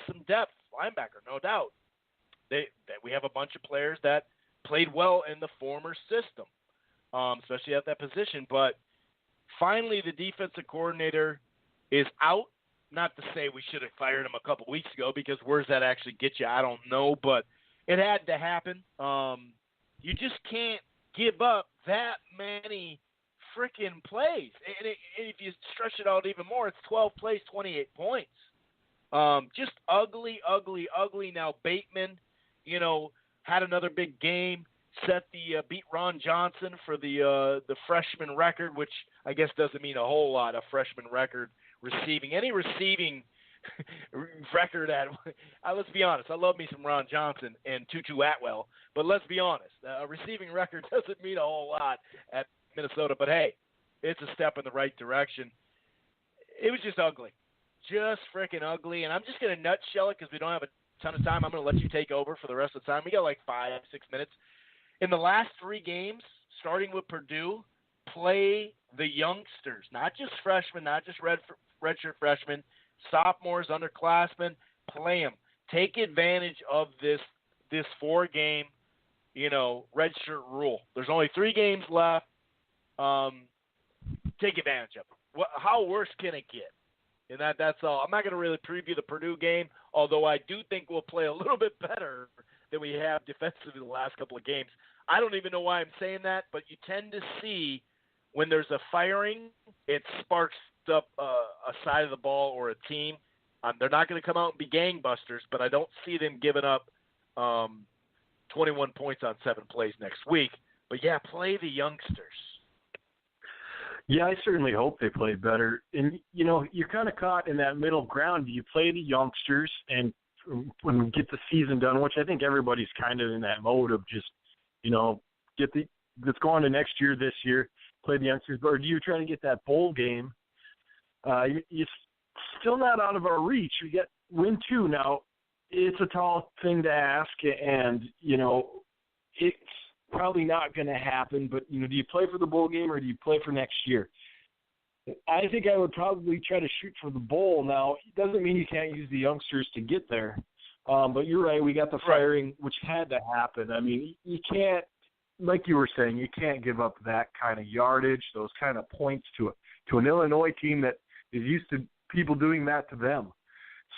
some depth, linebacker, no doubt. We have a bunch of players that played well in the former system, especially at that position. But finally, the defensive coordinator is out. Not to say we should have fired him a couple weeks ago, because where's that actually get you? I don't know, but it had to happen. You just can't give up that many freaking plays. And if you stretch it out even more, it's 12 plays, 28 points. Just ugly. Now Bateman, had another big game, beat Ron Johnson for the freshman record, which I guess doesn't mean a whole lot, a freshman record receiving. Any receiving record let's be honest, I love me some Ron Johnson and Tutu Atwell, but let's be honest, a receiving record doesn't mean a whole lot at Minnesota, but hey, it's a step in the right direction. It was just ugly. Just freaking ugly, and I'm just going to nutshell it because we don't have a ton of time. I'm going to let you take over for the rest of the time. We got like 5-6 minutes. In the last 3 games, starting with Purdue, play the youngsters, not just freshmen, not just redshirt freshmen, sophomores, underclassmen. Play them. Take advantage of this 4-game, redshirt rule. There's only 3 games left. Take advantage of it. How worse can it get? And that's all. I'm not going to really preview the Purdue game, although I do think we'll play a little bit better than we have defensively the last couple of games. I don't even know why I'm saying that, but you tend to see when there's a firing, it sparks up a side of the ball or a team. They're not going to come out and be gangbusters, but I don't see them giving up 21 points on 7 plays next week. But, yeah, play the youngsters. Yeah, I certainly hope they play better. And, you're kind of caught in that middle ground. Do you play the youngsters and when we get the season done, which I think everybody's kind of in that mode of just, let's go on to next year, this year, play the youngsters. Or do you try to get that bowl game? It's still not out of our reach. We get win 2 now. It's a tall thing to ask, and, it's probably not going to happen, but, do you play for the bowl game or do you play for next year? I think I would probably try to shoot for the bowl. Now, it doesn't mean you can't use the youngsters to get there, but you're right, we got the firing, which had to happen. I mean, you can't, like you were saying, you can't give up that kind of yardage, those kind of points to an Illinois team that is used to people doing that to them.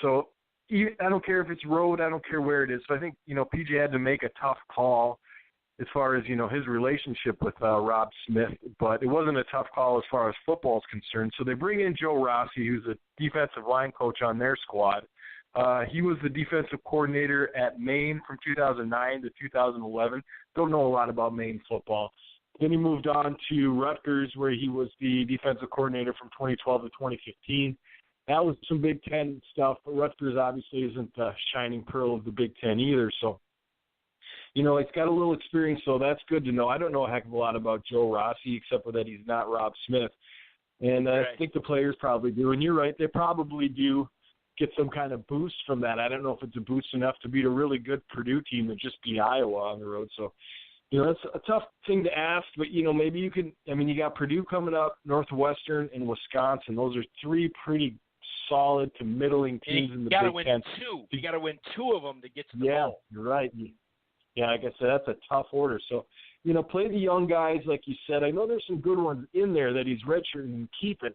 So I don't care if it's road, I don't care where it is. So I think, PJ had to make a tough call as far as, his relationship with Rob Smith, but it wasn't a tough call as far as football is concerned. So they bring in Joe Rossi, who's a defensive line coach on their squad. He was the defensive coordinator at Maine from 2009 to 2011. Don't know a lot about Maine football. Then he moved on to Rutgers, where he was the defensive coordinator from 2012 to 2015. That was some Big Ten stuff, but Rutgers obviously isn't the shining pearl of the Big Ten either, so it's got a little experience, so that's good to know. I don't know a heck of a lot about Joe Rossi, except for that he's not Rob Smith. And I think the players probably do. And you're right, they probably do get some kind of boost from that. I don't know if it's a boost enough to beat a really good Purdue team that just beat Iowa on the road. So, that's a tough thing to ask, but, maybe you can – you got Purdue coming up, Northwestern, and Wisconsin. Those are 3 pretty solid to middling teams in the Big Ten. You got to win 2 of them to get to the bowl. Yeah, you're right. Yeah, like I said, that's a tough order. So, play the young guys, like you said. I know there's some good ones in there that he's redshirting and keeping.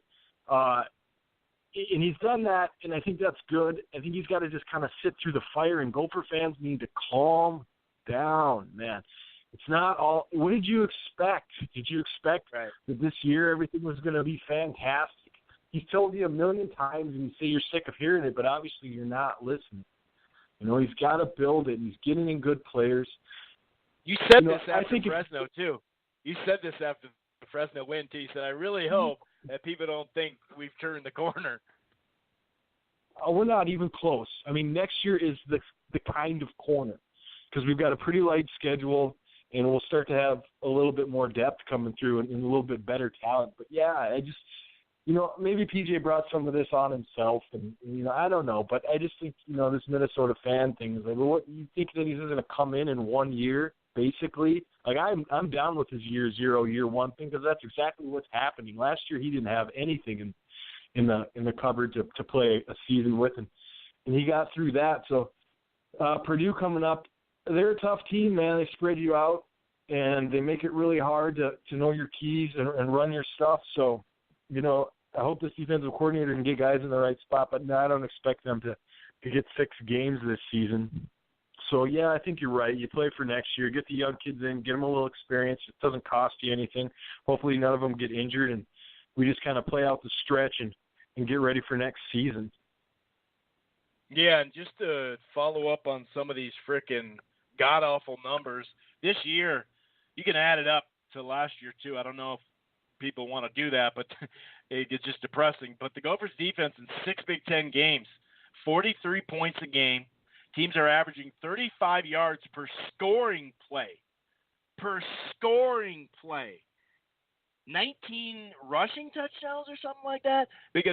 And he's done that, and I think that's good. I think he's got to just kind of sit through the fire, and Gopher fans need to calm down, man. It's not all – what did you expect? Did you expect that this year everything was going to be fantastic? He's told you a million times, and you say you're sick of hearing it, but obviously you're not listening. He's got to build it. He's getting in good players. You said this after Fresno, too. You said this after the Fresno win, too. You said, I really hope that people don't think we've turned the corner. We're not even close. Next year is the kind of corner because we've got a pretty light schedule, and we'll start to have a little bit more depth coming through and a little bit better talent. But, yeah, maybe PJ brought some of this on himself, and I don't know, but I just think this Minnesota fan thing is like, well, what you think that he's going to come in 1 year, basically? Like I'm down with his year 0, year 1 thing, because that's exactly what's happening. Last year he didn't have anything in the cupboard to play a season with, and he got through that. So Purdue coming up, they're a tough team, man. They spread you out, and they make it really hard to know your keys and run your stuff. So, I hope this defensive coordinator can get guys in the right spot, but no, I don't expect them to get 6 games this season. So, yeah, I think you're right. You play for next year, get the young kids in, get them a little experience. It doesn't cost you anything. Hopefully none of them get injured, and we just kind of play out the stretch and get ready for next season. Yeah, and just to follow up on some of these frickin' god-awful numbers, this year you can add it up to last year too. I don't know if people want to do that, but it's just depressing. But the Gophers defense in 6 Big Ten games, 43 points a game. Teams are averaging 35 yards per scoring play. 19 rushing touchdowns or something like that. Big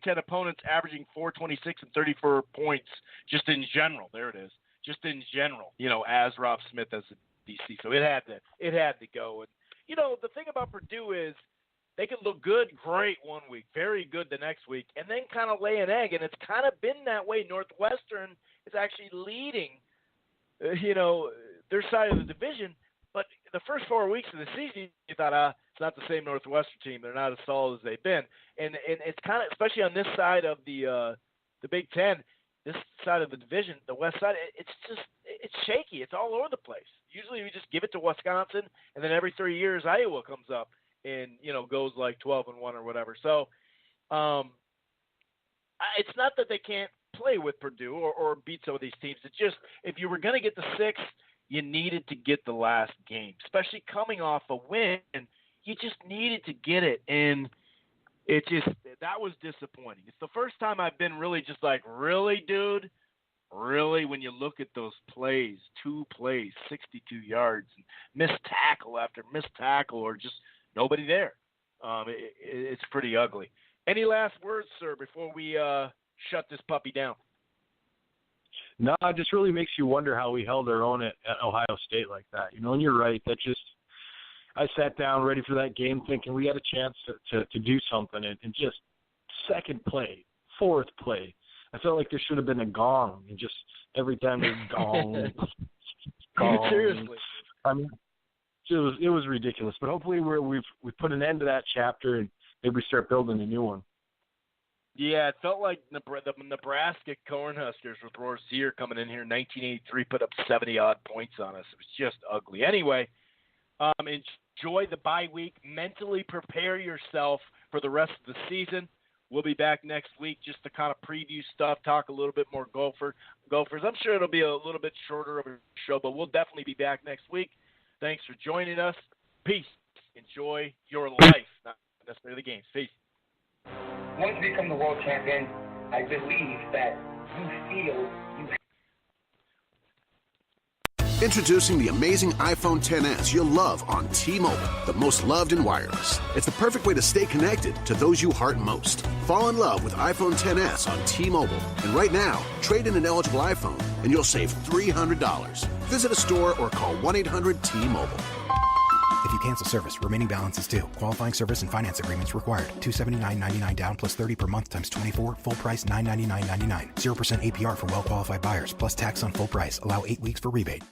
Ten opponents averaging 426 and 34 points just in general. There it is. Just in general, as Rob Smith as a DC. So it had to go. And the thing about Purdue is they can look good, great 1 week, very good the next week, and then kind of lay an egg. And it's kind of been that way. Northwestern is actually leading, their side of the division. But the first 4 weeks of the season, you thought, it's not the same Northwestern team. They're not as solid as they've been. And it's kind of, especially on this side of the Big Ten, this side of the division, the west side, it's shaky. It's all over the place. Usually we just give it to Wisconsin, and then every 3 years Iowa comes up and, goes like 12-1 or whatever. So it's not that they can't play with Purdue or beat some of these teams. It's just if you were going to get the 6, you needed to get the last game, especially coming off a win. You just needed to get it, and that was disappointing. It's the first time I've been really just like, really, dude? Really, when you look at those plays, 2 plays, 62 yards, and missed tackle after missed tackle, or just nobody there. It's pretty ugly. Any last words, sir, before we shut this puppy down? No, it just really makes you wonder how we held our own at Ohio State like that. And you're right. I sat down ready for that game thinking we had a chance to do something, and just second play, fourth play, I felt like there should have been a gong, and just every time there's gong. Seriously. I mean, it was ridiculous. But hopefully we've put an end to that chapter, and maybe we start building a new one. Yeah, it felt like the Nebraska Cornhuskers with Rozier coming in here in 1983, put up 70-odd points on us. It was just ugly. Anyway, enjoy the bye week. Mentally prepare yourself for the rest of the season. We'll be back next week just to kind of preview stuff, talk a little bit more Gophers. I'm sure it'll be a little bit shorter of a show, but we'll definitely be back next week. Thanks for joining us. Peace. Enjoy your life, not necessarily the games. Peace. Once you become the world champion, I believe that you feel you. Introducing the amazing iPhone XS you'll love on T-Mobile, the most loved in wireless. It's the perfect way to stay connected to those you heart most. Fall in love with iPhone XS on T-Mobile. And right now, trade in an eligible iPhone and you'll save $300. Visit a store or call 1-800-T-Mobile. If you cancel service, remaining balance is due. Qualifying service and finance agreements required. $279.99 down plus $30 per month times 24. Full price $999.99. 0% APR for well-qualified buyers plus tax on full price. Allow 8 weeks for rebate.